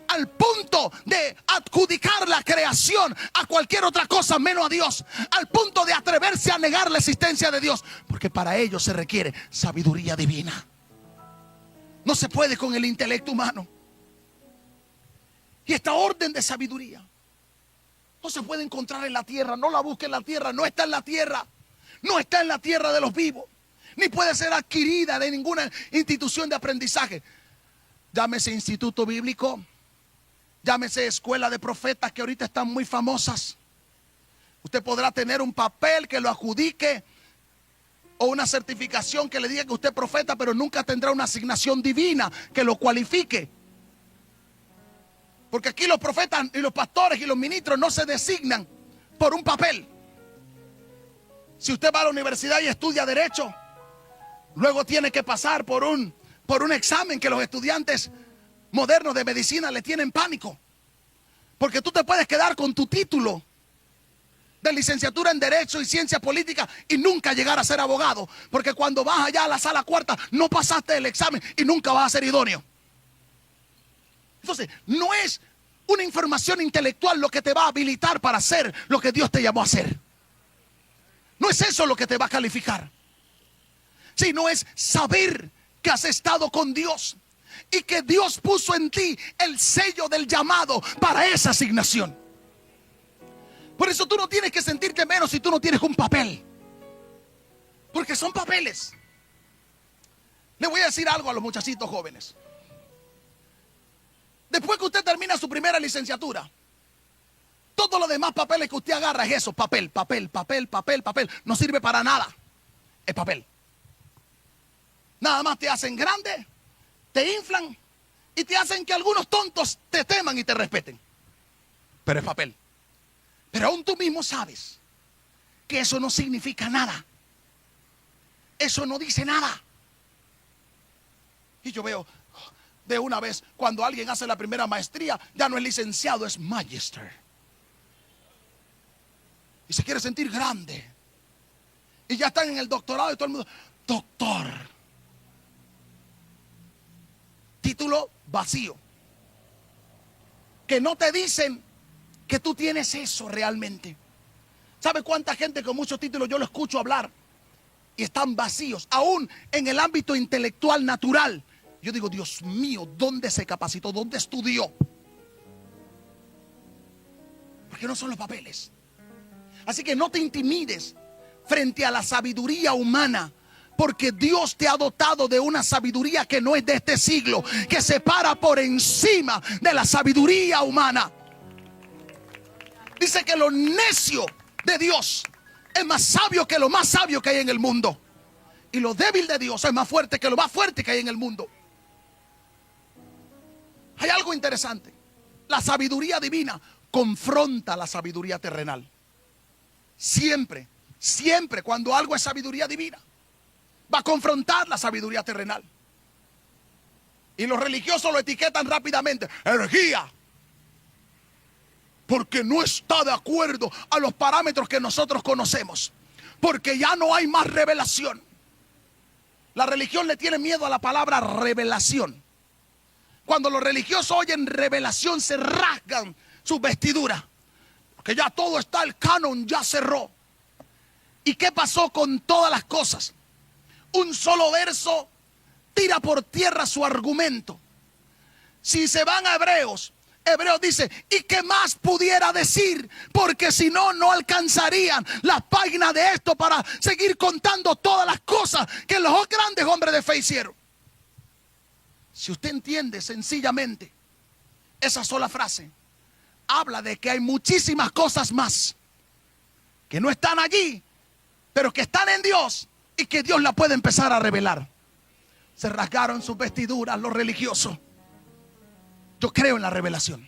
al punto de adjudicar la creación a cualquier otra cosa menos a Dios, al punto de atreverse a negar la existencia de Dios, porque para ello se requiere sabiduría divina. No se puede con el intelecto humano. Y esta orden de sabiduría no se puede encontrar en la tierra. No la busque en la tierra, no está en la tierra. No está en la tierra de los vivos. ni puede ser adquirida de ninguna institución de aprendizaje. Llámese instituto bíblico, llámese escuela de profetas que ahorita están muy famosas. Usted podrá tener un papel que lo adjudique o una certificación que le diga que usted es profeta, pero nunca tendrá una asignación divina que lo cualifique. Porque aquí los profetas y los pastores y los ministros no se designan por un papel. Si usted va a la universidad y estudia derecho, luego tiene que pasar por un examen que los estudiantes modernos de medicina le tienen pánico. Porque tú te puedes quedar con tu título de licenciatura en Derecho y Ciencia Política y nunca llegar a ser abogado. Porque cuando vas allá a la sala cuarta no pasaste el examen y nunca vas a ser idóneo. Entonces, no es una información intelectual lo que te va a habilitar para hacer lo que Dios te llamó a hacer. No es eso lo que te va a calificar. Sino es saber que has estado con Dios y que Dios puso en ti el sello del llamado para esa asignación. Por eso tú no tienes que sentirte menos si tú no tienes un papel. Porque son papeles. Le voy a decir algo a los muchachitos jóvenes. Después que usted termina su primera licenciatura, todos los demás papeles que usted agarra es eso, papel, papel, papel, papel, papel. No sirve para nada, es papel. Nada más te hacen grande, te inflan y te hacen que algunos tontos te teman y te respeten. Pero es papel. Pero aún tú mismo sabes que eso no significa nada. Eso no dice nada. Y yo veo de una vez cuando alguien hace la primera maestría, ya no es licenciado, es magister. Y se quiere sentir grande. Y ya están en el doctorado y todo el mundo, doctor. Título vacío. Que no te dicen que tú tienes eso realmente. ¿Sabe cuánta gente con muchos títulos yo lo escucho hablar y están vacíos? Aún en el ámbito intelectual natural. Yo digo, Dios mío, ¿dónde se capacitó? ¿Dónde estudió? Porque no son los papeles. Así que no te intimides frente a la sabiduría humana. Porque Dios te ha dotado de una sabiduría que no es de este siglo, que se para por encima de la sabiduría humana. Dice que lo necio de Dios es más sabio que lo más sabio que hay en el mundo. Y lo débil de Dios es más fuerte que lo más fuerte que hay en el mundo. Hay algo interesante. La sabiduría divina confronta la sabiduría terrenal. Siempre, siempre cuando algo es sabiduría divina, va a confrontar la sabiduría terrenal. Y los religiosos lo etiquetan rápidamente, herejía. Porque no está de acuerdo a los parámetros que nosotros conocemos. Porque ya no hay más revelación. La religión le tiene miedo a la palabra revelación. Cuando los religiosos oyen revelación se rasgan sus vestiduras. Porque ya todo está, el canon ya cerró. ¿Y qué pasó con todas las cosas? Un solo verso tira por tierra su argumento. Si se van a Hebreos, Hebreos dice, ¿y qué más pudiera decir? Porque si no, no alcanzarían las páginas de esto para seguir contando todas las cosas que los grandes hombres de fe hicieron. Si usted entiende sencillamente esa sola frase, habla de que hay muchísimas cosas más que no están allí, pero que están en Dios y que Dios la puede empezar a revelar. Se rasgaron sus vestiduras los religiosos. Yo creo en la revelación.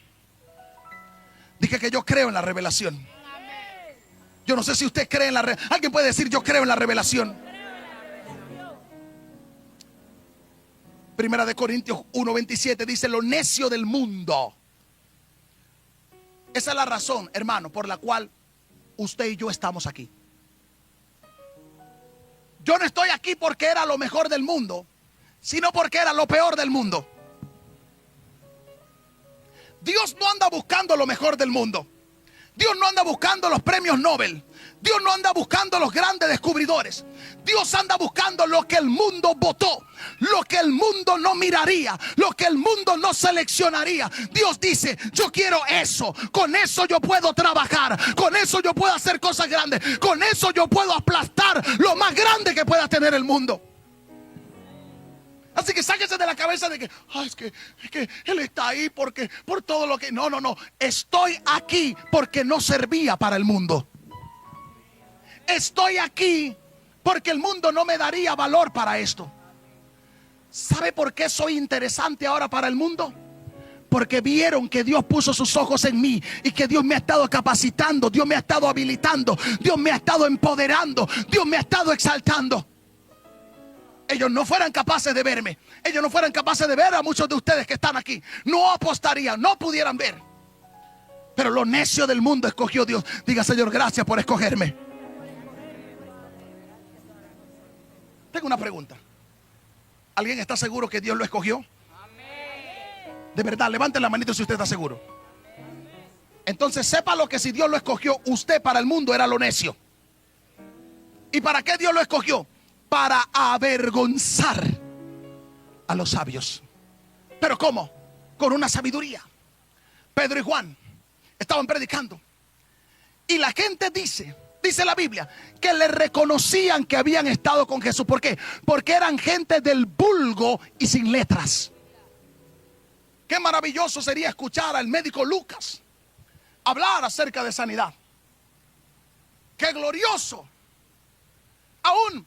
Dije que yo creo en la revelación. Yo no sé si usted cree en la revelación. Alguien puede decir yo creo en la revelación. Primera de Corintios 1:27 dice lo necio del mundo. Esa es la razón, hermano, por la cual usted y yo estamos aquí. Yo no estoy aquí porque era lo mejor del mundo, sino porque era lo peor del mundo. Dios no anda buscando lo mejor del mundo. Dios no anda buscando los premios Nobel. Dios no anda buscando los grandes descubridores. Dios anda buscando lo que el mundo votó, lo que el mundo no miraría, lo que el mundo no seleccionaría. Dios dice: yo quiero eso. Con eso yo puedo trabajar. Con eso yo puedo hacer cosas grandes. Con eso yo puedo aplastar lo más grande que pueda tener el mundo. Así que sáquese de la cabeza de que, es que Él está ahí porque por todo lo que... No. Estoy aquí porque no servía para el mundo. Estoy aquí porque el mundo no me daría valor para esto. ¿Sabe por qué soy interesante ahora para el mundo? Porque vieron que Dios puso sus ojos en mí y que Dios me ha estado capacitando, Dios me ha estado habilitando, Dios me ha estado empoderando, Dios me ha estado exaltando. Ellos no fueran capaces de verme, ellos no fueran capaces de ver a muchos de ustedes que están aquí, no apostarían, no pudieran ver. Pero lo necio del mundo escogió Dios. Diga: Señor, gracias por escogerme. Tengo una pregunta. ¿Alguien está seguro que Dios lo escogió? De verdad, levante la manito si usted está seguro. Entonces sépalo que si Dios lo escogió, usted para el mundo era lo necio. ¿Y para qué Dios lo escogió? Para avergonzar a los sabios. ¿Pero cómo? Con una sabiduría. Pedro y Juan estaban predicando y la gente dice la Biblia, que le reconocían que habían estado con Jesús. ¿Por qué? Porque eran gente del vulgo y sin letras. Qué maravilloso sería escuchar al médico Lucas hablar acerca de sanidad. Qué glorioso. Aún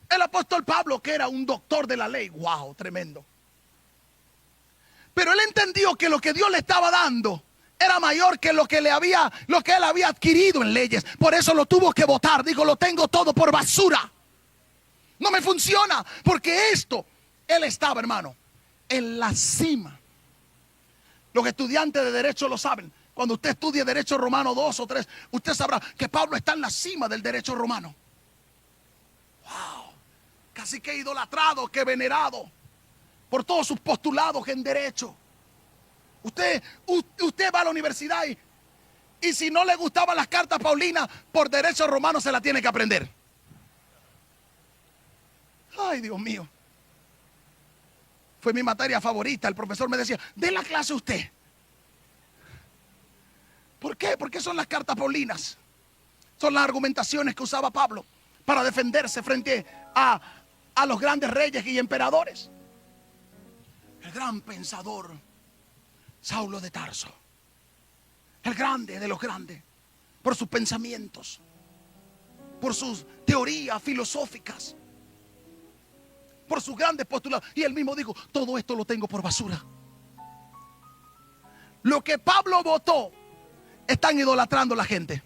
el apóstol Pablo, que era un doctor de la ley. Wow, tremendo. Pero él entendió que lo que Dios le estaba dando era mayor que lo que él había adquirido en leyes. Por eso lo tuvo que botar. Digo: lo tengo todo por basura. No me funciona. Porque él estaba, hermano, en la cima. Los estudiantes de derecho lo saben. Cuando usted estudie derecho romano 2 o 3, usted sabrá que Pablo está en la cima del derecho romano. Wow. Casi que idolatrado, que venerado por todos sus postulados en derecho. Usted va a la universidad y si no le gustaban las cartas paulinas, por derecho romano se la tiene que aprender. Ay, Dios mío. Fue mi materia favorita. El profesor me decía: dé la clase usted. ¿Por qué? Porque son las cartas paulinas. Son las argumentaciones que usaba Pablo para defenderse frente a los grandes reyes y emperadores. El gran pensador Saulo de Tarso, el grande de los grandes, por sus pensamientos, por sus teorías filosóficas, por sus grandes postulados. Y él mismo dijo: todo esto lo tengo por basura. Lo que Pablo votó, están idolatrando la gente.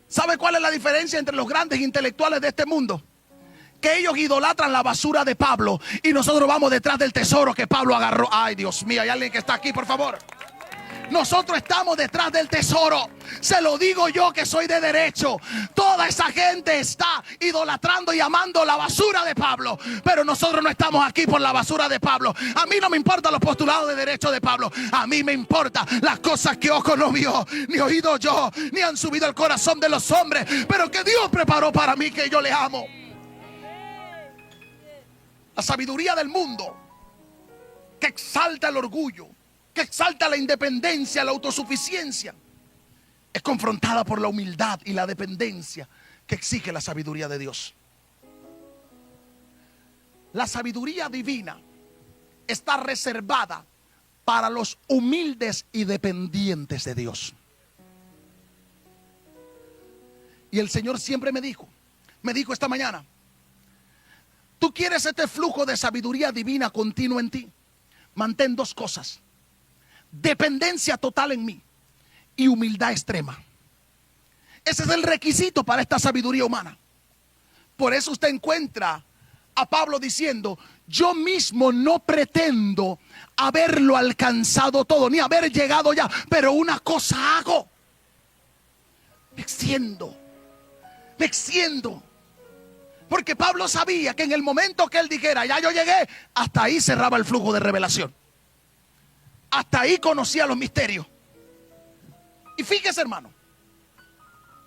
¿Sabe cuál es la diferencia entre los grandes intelectuales de este mundo? Que ellos idolatran la basura de Pablo y nosotros vamos detrás del tesoro que Pablo agarró. Ay, Dios mío, hay alguien que está aquí, por favor. Nosotros estamos detrás del tesoro. Se lo digo yo, que soy de derecho. Toda esa gente está idolatrando y amando la basura de Pablo, pero nosotros no estamos aquí por la basura de Pablo. A mí no me importan los postulados de derecho de Pablo. A mí me importan las cosas que ojo no vio, ni oído yo, ni han subido al corazón de los hombres, pero que Dios preparó para mí, que yo le amo. La sabiduría del mundo, que exalta el orgullo, que exalta la independencia, la autosuficiencia, es confrontada por la humildad y la dependencia que exige la sabiduría de Dios. La sabiduría divina está reservada para los humildes y dependientes de Dios. Y el Señor siempre me dijo esta mañana: tú quieres este flujo de sabiduría divina continuo en ti, mantén dos cosas: dependencia total en mí y humildad extrema. Ese es el requisito para esta sabiduría humana. Por eso usted encuentra a Pablo diciendo: yo mismo no pretendo haberlo alcanzado todo, ni haber llegado ya, pero una cosa hago: me extiendo. Porque Pablo sabía que en el momento que él dijera: ya yo llegué, hasta ahí cerraba el flujo de revelación. Hasta ahí conocía los misterios. Y fíjese, hermano,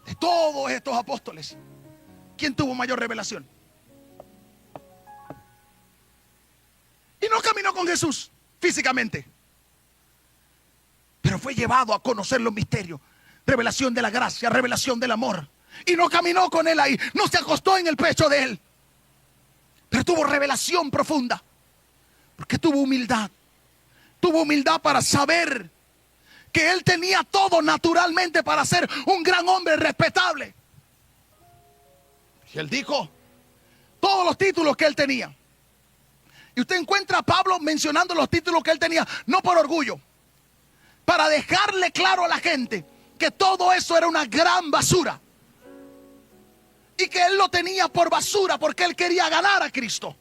de todos estos apóstoles, ¿quién tuvo mayor revelación? Y no caminó con Jesús físicamente, pero fue llevado a conocer los misterios, revelación de la gracia, revelación del amor. Y no caminó con él ahí, no se acostó en el pecho de él, pero tuvo revelación profunda, porque tuvo humildad para saber que él tenía todo naturalmente para ser un gran hombre respetable. Y él dijo todos los títulos que él tenía. Y usted encuentra a Pablo mencionando los títulos que él tenía, no por orgullo, para dejarle claro a la gente que todo eso era una gran basura. Y que él lo tenía por basura porque él quería ganar a Cristo.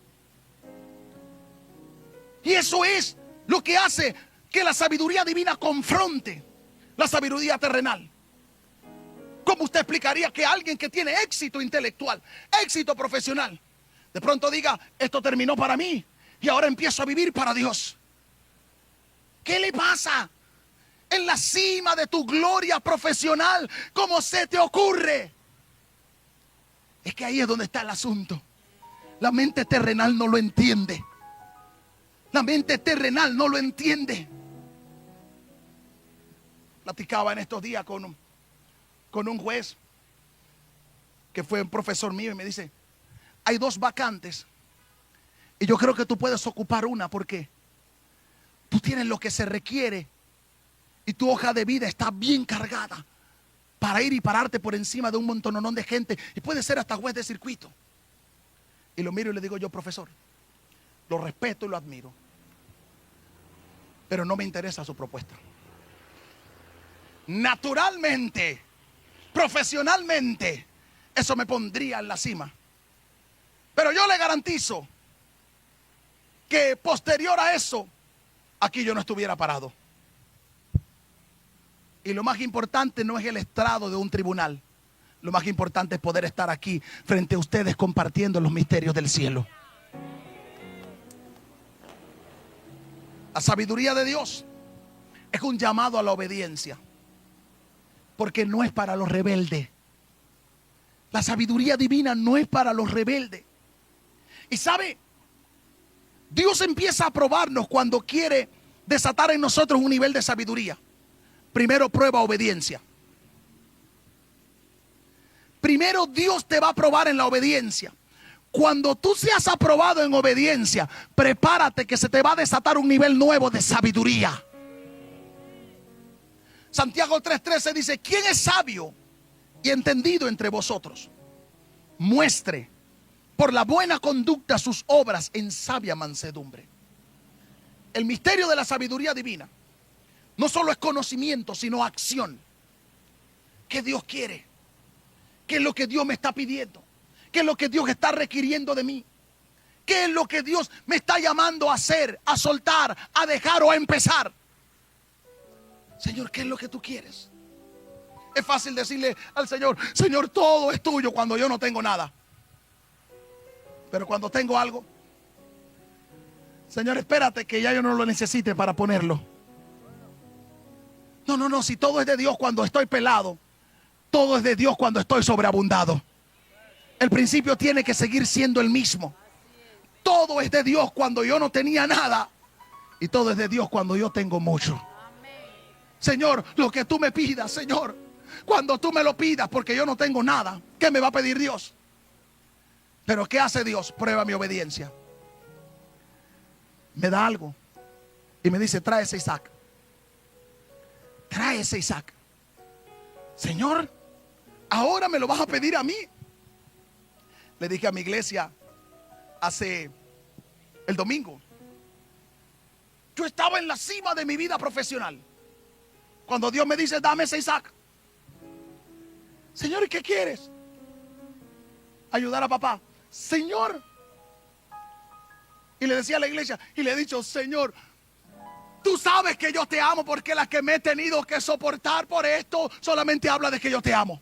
Y eso es lo que hace que la sabiduría divina confronte la sabiduría terrenal. ¿Cómo usted explicaría que alguien que tiene éxito intelectual, éxito profesional, de pronto diga, esto terminó para mí y ahora empiezo a vivir para Dios? ¿Qué le pasa? En la cima de tu gloria profesional, ¿cómo se te ocurre? Es que ahí es donde está el asunto. La mente terrenal no lo entiende. La mente terrenal no lo entiende. Platicaba en estos días con un juez que fue un profesor mío y me dice, hay 2 vacantes y yo creo que tú puedes ocupar una porque tú tienes lo que se requiere y tu hoja de vida está bien cargada para ir y pararte por encima de un montononón de gente y puede ser hasta juez de circuito. Y lo miro y le digo yo, profesor, lo respeto y lo admiro, pero no me interesa su propuesta. Naturalmente, profesionalmente, eso me pondría en la cima, pero yo le garantizo que posterior a eso, aquí yo no estuviera parado. Y lo más importante no es el estrado de un tribunal. Lo más importante es poder estar aquí frente a ustedes compartiendo los misterios del cielo. La sabiduría de Dios es un llamado a la obediencia, porque no es para los rebeldes. La sabiduría divina no es para los rebeldes. Y sabe, Dios empieza a probarnos cuando quiere desatar en nosotros un nivel de sabiduría. Primero prueba obediencia. Primero Dios te va a probar en la obediencia. Cuando tú seas aprobado en obediencia, prepárate que se te va a desatar un nivel nuevo de sabiduría. Santiago 3:13 dice, ¿quién es sabio y entendido entre vosotros? Muestre por la buena conducta sus obras en sabia mansedumbre. El misterio de la sabiduría divina no solo es conocimiento, sino acción. ¿Qué Dios quiere? ¿Qué es lo que Dios me está pidiendo? ¿Qué es lo que Dios está requiriendo de mí? ¿Qué es lo que Dios me está llamando a hacer, a soltar, a dejar o a empezar? Señor, ¿qué es lo que tú quieres? Es fácil decirle al Señor, Señor, todo es tuyo cuando yo no tengo nada. Pero cuando tengo algo, Señor, espérate que ya yo no lo necesite para ponerlo. No, si todo es de Dios cuando estoy pelado, todo es de Dios cuando estoy sobreabundado. El principio tiene que seguir siendo el mismo. Todo es de Dios cuando yo no tenía nada y todo es de Dios cuando yo tengo mucho. Señor, lo que tú me pidas, Señor, cuando tú me lo pidas, porque yo no tengo nada, ¿qué me va a pedir Dios? Pero ¿qué hace Dios? Prueba mi obediencia. Me da algo y me dice, trae ese Isaac. Trae ese Isaac. Señor, ahora me lo vas a pedir a mí. Le dije a mi iglesia hace el domingo, yo estaba en la cima de mi vida profesional cuando Dios me dice, dame ese Isaac. Señor, ¿y qué quieres? Ayudar a papá. Señor. Y le decía a la iglesia, y le he dicho, Señor, tú sabes que yo te amo, porque la que me he tenido que soportar por esto solamente habla de que yo te amo.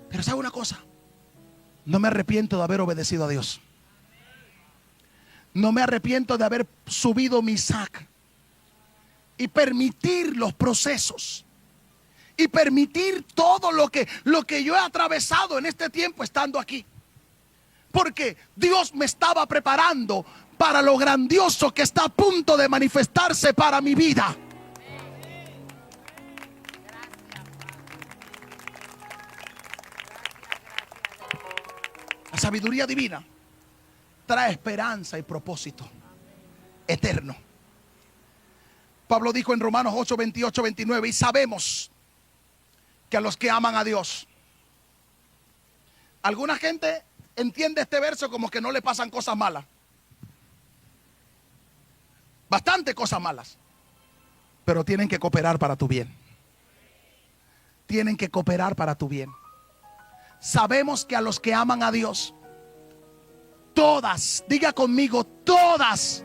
Pero ¿sabe una cosa? No me arrepiento de haber obedecido a Dios. No me arrepiento de haber subido mi Isaac. y permitir los procesos y permitir todo lo que yo he atravesado en este tiempo estando aquí. Porque Dios me estaba preparando para lo grandioso que está a punto de manifestarse para mi vida. La sabiduría divina trae esperanza y propósito eterno. Pablo dijo en Romanos 8, 28, 29, y sabemos que a los que aman a Dios. Alguna gente entiende este verso como que no le pasan cosas malas. Bastante cosas malas. Pero tienen que cooperar para tu bien. Tienen que cooperar para tu bien. Sabemos que a los que aman a Dios, todas, diga conmigo, todas,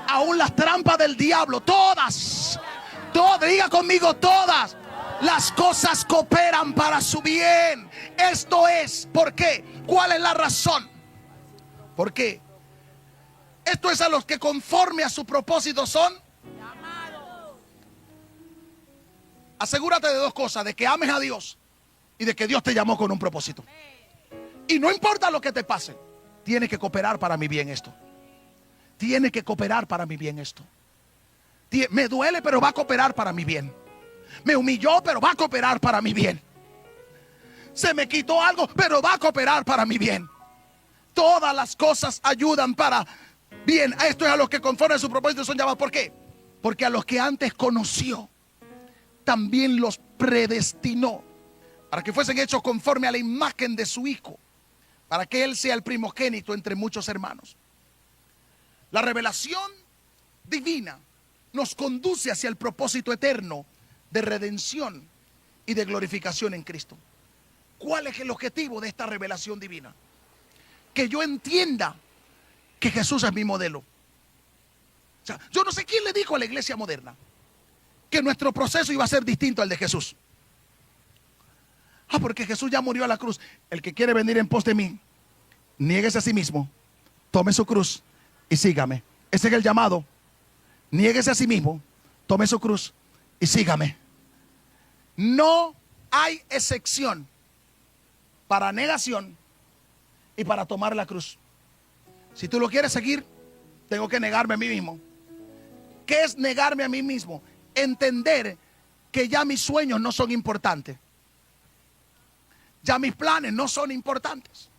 aún las trampas del diablo, todas, diga conmigo, todas las cosas cooperan para su bien. Esto es, ¿por qué? ¿Cuál es la razón? Porque esto es a los que conforme a su propósito son llamados. Asegúrate de dos cosas: de que ames a Dios y de que Dios te llamó con un propósito. Y no importa lo que te pase, tiene que cooperar para mi bien esto. Tiene que cooperar para mi bien esto. Me duele, pero va a cooperar para mi bien. Me humilló, pero va a cooperar para mi bien. Se me quitó algo, pero va a cooperar para mi bien. Todas las cosas ayudan para bien. Esto es a los que conforme a su propósito son llamados. ¿Por qué? Porque a los que antes conoció, también los predestinó para que fuesen hechos conforme a la imagen de su Hijo, para que Él sea el primogénito entre muchos hermanos. La revelación divina nos conduce hacia el propósito eterno de redención y de glorificación en Cristo. ¿Cuál es el objetivo de esta revelación divina? Que yo entienda que Jesús es mi modelo. O sea, yo no sé quién le dijo a la iglesia moderna que nuestro proceso iba a ser distinto al de Jesús. Porque Jesús ya murió a la cruz. El que quiere venir en pos de mí, niéguese a sí mismo, tome su cruz y sígame. Ese es el llamado. Niéguese a sí mismo, tome su cruz y sígame. No hay excepción para negación y para tomar la cruz. Si tú lo quieres seguir, tengo que negarme a mí mismo. ¿Qué es negarme a mí mismo? Entender que ya mis sueños no son importantes. Ya mis planes no son importantes.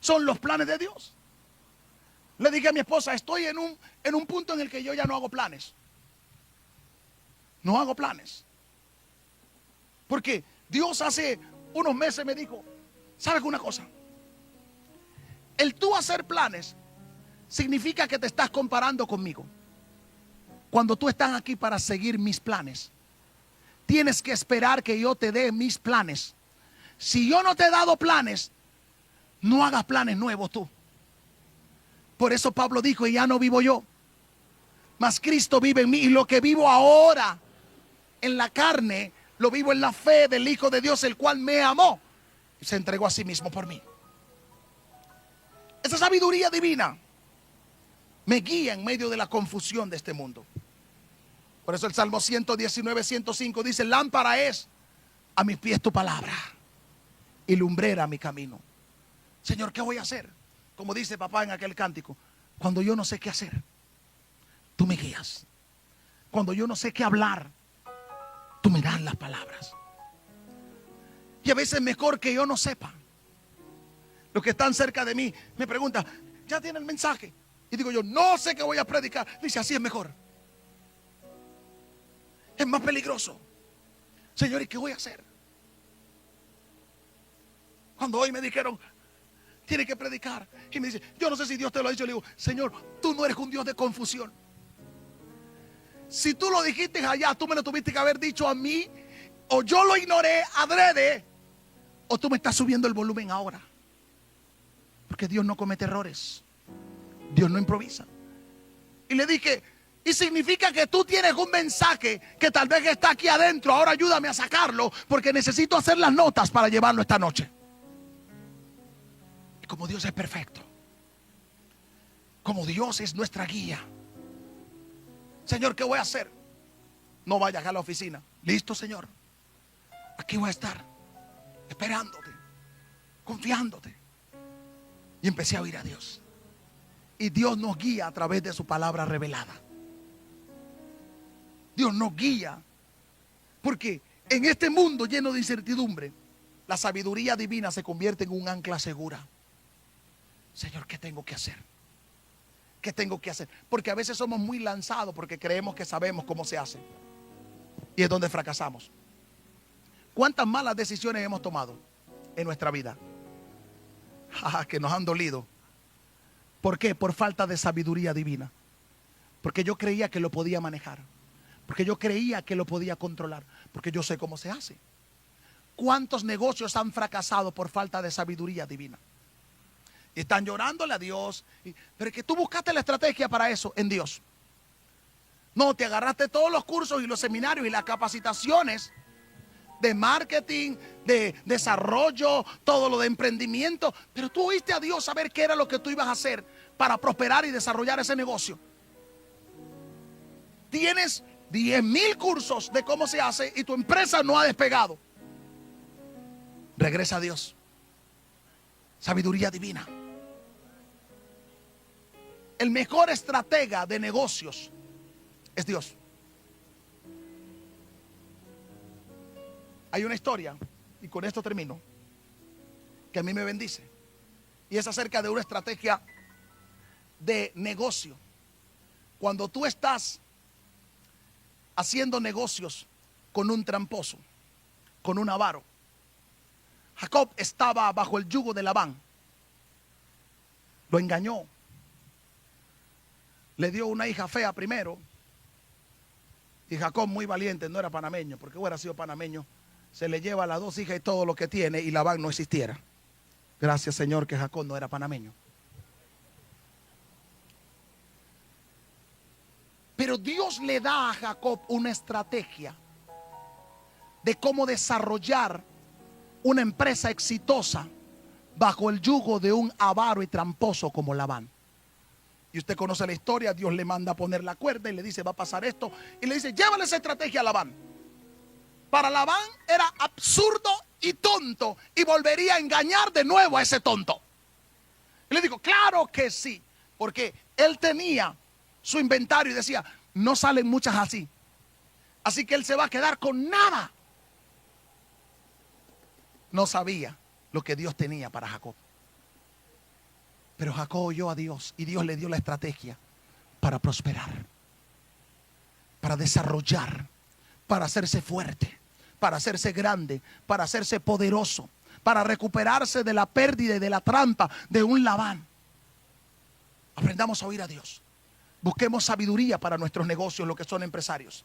Son los planes de Dios. Le dije a mi esposa, estoy en un punto en el que yo ya no hago planes. No hago planes. Porque Dios hace unos meses me dijo, ¿sabes una cosa? El tú hacer planes significa que te estás comparando conmigo. Cuando tú estás aquí para seguir mis planes, tienes que esperar que yo te dé mis planes. Si yo no te he dado planes, no hagas planes nuevos tú. Por eso Pablo dijo, y ya no vivo yo, mas Cristo vive en mí. Y lo que vivo ahora en la carne, lo vivo en la fe del Hijo de Dios, el cual me amó y se entregó a sí mismo por mí. Esa sabiduría divina me guía en medio de la confusión de este mundo. Por eso el Salmo 119, 105 dice, lámpara es a mis pies tu palabra y lumbrera mi camino. Señor, ¿qué voy a hacer? Como dice papá en aquel cántico, cuando yo no sé qué hacer, tú me guías. Cuando yo no sé qué hablar, tú me das las palabras. Y a veces mejor que yo no sepa. Los que están cerca de mí me preguntan, ¿ya tiene el mensaje? Y digo yo, no sé qué voy a predicar. Dice, así es mejor. Es más peligroso. Señor, ¿y qué voy a hacer? Cuando hoy me dijeron, tiene que predicar, y me dice, yo no sé si Dios te lo ha dicho. Le digo, Señor, tú no eres un Dios de confusión. Si tú lo dijiste allá, tú me lo tuviste que haber dicho a mí, o yo lo ignoré adrede, o tú me estás subiendo el volumen ahora. Porque Dios no comete errores. Dios no improvisa. Y le dije, y significa que tú tienes un mensaje que tal vez está aquí adentro. Ahora ayúdame a sacarlo, porque necesito hacer las notas para llevarlo esta noche. Y como Dios es perfecto, como Dios es nuestra guía, Señor, ¿qué voy a hacer? No vayas a la oficina. Listo, Señor. Aquí voy a estar, esperándote, confiándote. Y empecé a oír a Dios. Y Dios nos guía a través de su palabra revelada. Dios nos guía. Porque en este mundo lleno de incertidumbre, la sabiduría divina se convierte en un ancla segura. Señor, ¿qué tengo que hacer? ¿Qué tengo que hacer? Porque a veces somos muy lanzados porque creemos que sabemos cómo se hace. Y es donde fracasamos. ¿Cuántas malas decisiones hemos tomado en nuestra vida? Que nos han dolido. ¿Por qué? Por falta de sabiduría divina. Porque yo creía que lo podía manejar. Porque yo creía que lo podía controlar. Porque yo sé cómo se hace. ¿Cuántos negocios han fracasado por falta de sabiduría divina? Y están llorándole a Dios. Pero es que tú buscaste la estrategia para eso en Dios. No, te agarraste todos los cursos y los seminarios y las capacitaciones de marketing, de desarrollo, todo lo de emprendimiento. Pero tú oíste a Dios saber qué era lo que tú ibas a hacer para prosperar y desarrollar ese negocio. Tienes 10,000 cursos de cómo se hace y tu empresa no ha despegado. Regresa a Dios. Sabiduría divina. El mejor estratega de negocios es Dios. Hay una historia, y con esto termino, que a mí me bendice. Y es acerca de una estrategia de negocio. Cuando tú estás haciendo negocios con un tramposo, con un avaro. Jacob estaba bajo el yugo de Labán. Lo engañó. Le dio una hija fea primero. Y Jacob, muy valiente, no era panameño, porque hubiera sido panameño, se le lleva a las 2 hijas y todo lo que tiene y Labán no existiera. Gracias, Señor, que Jacob no era panameño. Pero Dios le da a Jacob una estrategia de cómo desarrollar una empresa exitosa bajo el yugo de un avaro y tramposo como Labán. Y usted conoce la historia. Dios le manda a poner la cuerda y le dice, va a pasar esto. Y le dice, llévale esa estrategia a Labán. Para Labán era absurdo y tonto, y volvería a engañar de nuevo a ese tonto. Y le digo, claro que sí, porque él tenía su inventario y decía, no salen muchas así, así que él se va a quedar con nada. No sabía lo que Dios tenía para Jacob. Pero Jacob oyó a Dios y Dios le dio la estrategia para prosperar, para desarrollar, para hacerse fuerte, para hacerse grande, para hacerse poderoso, para recuperarse de la pérdida y de la trampa de un Labán. Aprendamos a oír a Dios. Busquemos sabiduría para nuestros negocios, los que son empresarios.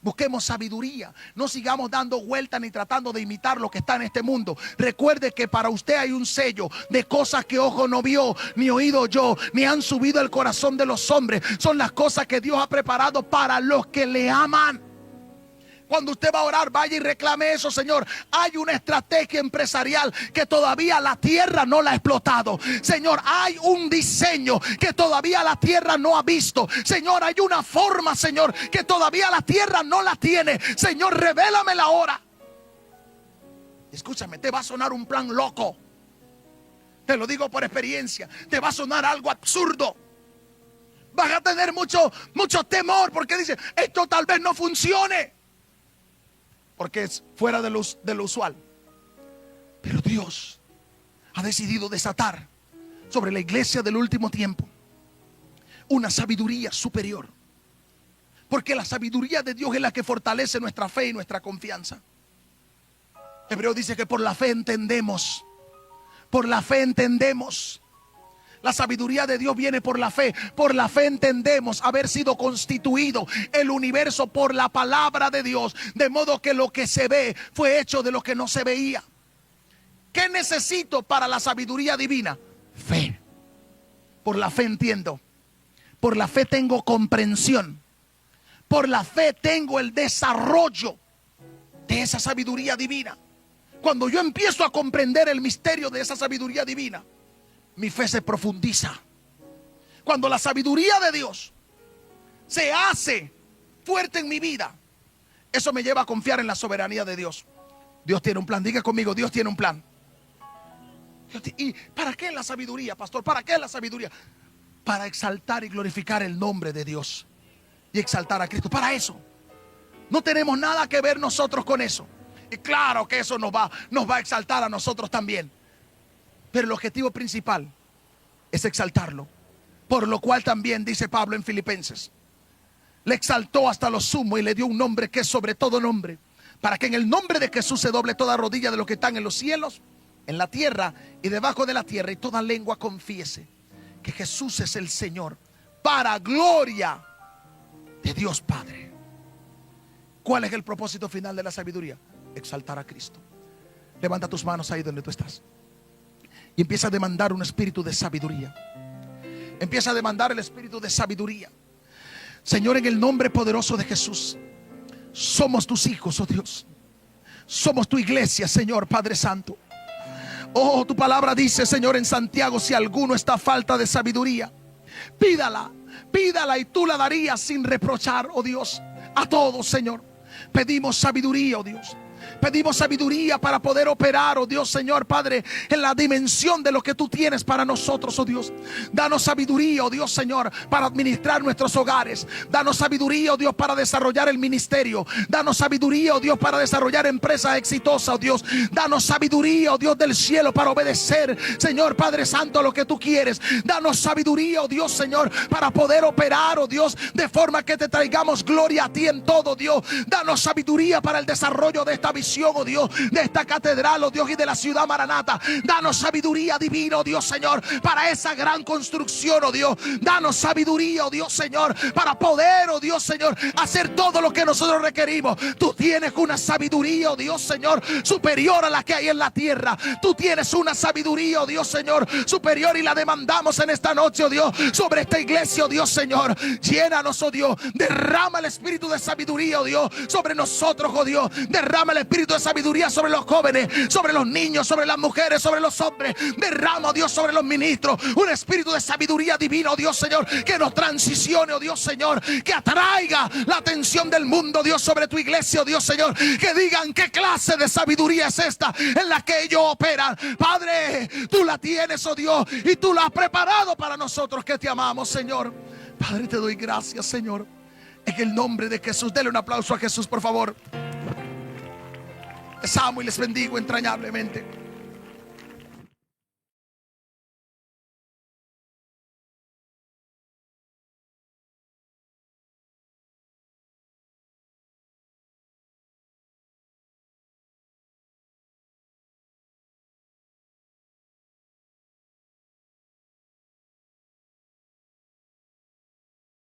Busquemos sabiduría. No sigamos dando vueltas ni tratando de imitar lo que está en este mundo. Recuerde que para usted hay un sello de cosas que ojo no vio, ni oído oyó, ni han subido al corazón de los hombres. Son las cosas que Dios ha preparado para los que le aman. Cuando usted va a orar, vaya y reclame eso, Señor. Hay una estrategia empresarial que todavía la tierra no la ha explotado. Señor, hay un diseño que todavía la tierra no ha visto. Señor, hay una forma, Señor, que todavía la tierra no la tiene. Señor, revélamela ahora. Escúchame, te va a sonar un plan loco. Te lo digo por experiencia. Te va a sonar algo absurdo. Vas a tener mucho temor porque dices, esto tal vez no funcione, porque es fuera de lo usual. Pero Dios ha decidido desatar sobre la iglesia del último tiempo una sabiduría superior, porque la sabiduría de Dios es la que fortalece nuestra fe y nuestra confianza. Hebreo dice que por la fe entendemos. Por la fe entendemos. La sabiduría de Dios viene por la fe. Por la fe entendemos haber sido constituido el universo por la palabra de Dios. De modo que lo que se ve fue hecho de lo que no se veía. ¿Qué necesito para la sabiduría divina? Fe. Por la fe entiendo. Por la fe tengo comprensión. Por la fe tengo el desarrollo de esa sabiduría divina. Cuando yo empiezo a comprender el misterio de esa sabiduría divina, mi fe se profundiza. Cuando la sabiduría de Dios se hace fuerte en mi vida, eso me lleva a confiar en la soberanía de Dios. Dios tiene un plan. Diga conmigo, Dios tiene un plan. ¿Y para qué la sabiduría, pastor? ¿Para qué la sabiduría? Para exaltar y glorificar el nombre de Dios y exaltar a Cristo. Para eso. No tenemos nada que ver nosotros con eso. Y claro que eso nos va a exaltar a nosotros también. Pero el objetivo principal es exaltarlo. Por lo cual también dice Pablo en Filipenses, le exaltó hasta lo sumo y le dio un nombre que es sobre todo nombre, para que en el nombre de Jesús se doble toda rodilla de los que están en los cielos, en la tierra y debajo de la tierra, y toda lengua confiese que Jesús es el Señor, para gloria de Dios Padre. ¿Cuál es el propósito final de la sabiduría? Exaltar a Cristo. Levanta tus manos ahí donde tú estás y empieza a demandar un espíritu de sabiduría. Empieza a demandar el espíritu de sabiduría. Señor, en el nombre poderoso de Jesús, somos tus hijos, oh Dios. Somos tu iglesia, Señor Padre Santo. Oh, tu palabra dice, Señor, en Santiago, si alguno está a falta de sabiduría, pídala y tú la darías sin reprochar, oh Dios, a todos, Señor. Pedimos sabiduría, oh Dios. Pedimos sabiduría para poder operar, oh Dios, Señor Padre, en la dimensión de lo que tú tienes para nosotros, oh Dios. Danos sabiduría, oh Dios, Señor, para administrar nuestros hogares. Danos sabiduría, oh Dios, para desarrollar el ministerio. Danos sabiduría, oh Dios, para desarrollar empresas exitosas, oh Dios. Danos sabiduría, oh Dios del cielo, para obedecer, Señor Padre Santo, lo que tú quieres. Danos sabiduría, oh Dios, Señor, para poder operar, oh Dios, de forma que te traigamos gloria a ti en todo, Dios. Danos sabiduría para el desarrollo de esta visión, oh Dios, de esta catedral, oh Dios, y de la ciudad Maranata. Danos sabiduría divina, oh Dios, Señor, para esa gran construcción, oh Dios. Danos sabiduría, oh Dios, Señor, para poder, oh Dios, Señor, hacer todo lo que nosotros requerimos. Tú tienes una sabiduría, oh Dios, Señor, superior a la que hay en la tierra. Tú tienes una sabiduría, oh Dios, Señor, superior, y la demandamos en esta noche, oh Dios, sobre esta iglesia, oh Dios, Señor. Llénanos, oh Dios, derrama el espíritu de sabiduría, oh Dios, sobre nosotros, oh Dios. Derrama el espíritu de sabiduría sobre los jóvenes, sobre los niños, sobre las mujeres, sobre los hombres. Derrama, oh Dios, sobre los ministros un espíritu de sabiduría divina, oh Dios, Señor, que nos transicione, oh Dios, Señor, que atraiga la atención del mundo, Dios, sobre tu iglesia, oh Dios, Señor, que digan qué clase de sabiduría es esta en la que ellos operan. Padre, tú la tienes, oh Dios, y tú la has preparado para nosotros que te amamos, Señor. Padre, te doy gracias, Señor, en el nombre de Jesús. Dele un aplauso a Jesús, por favor. Les amo y les bendigo entrañablemente.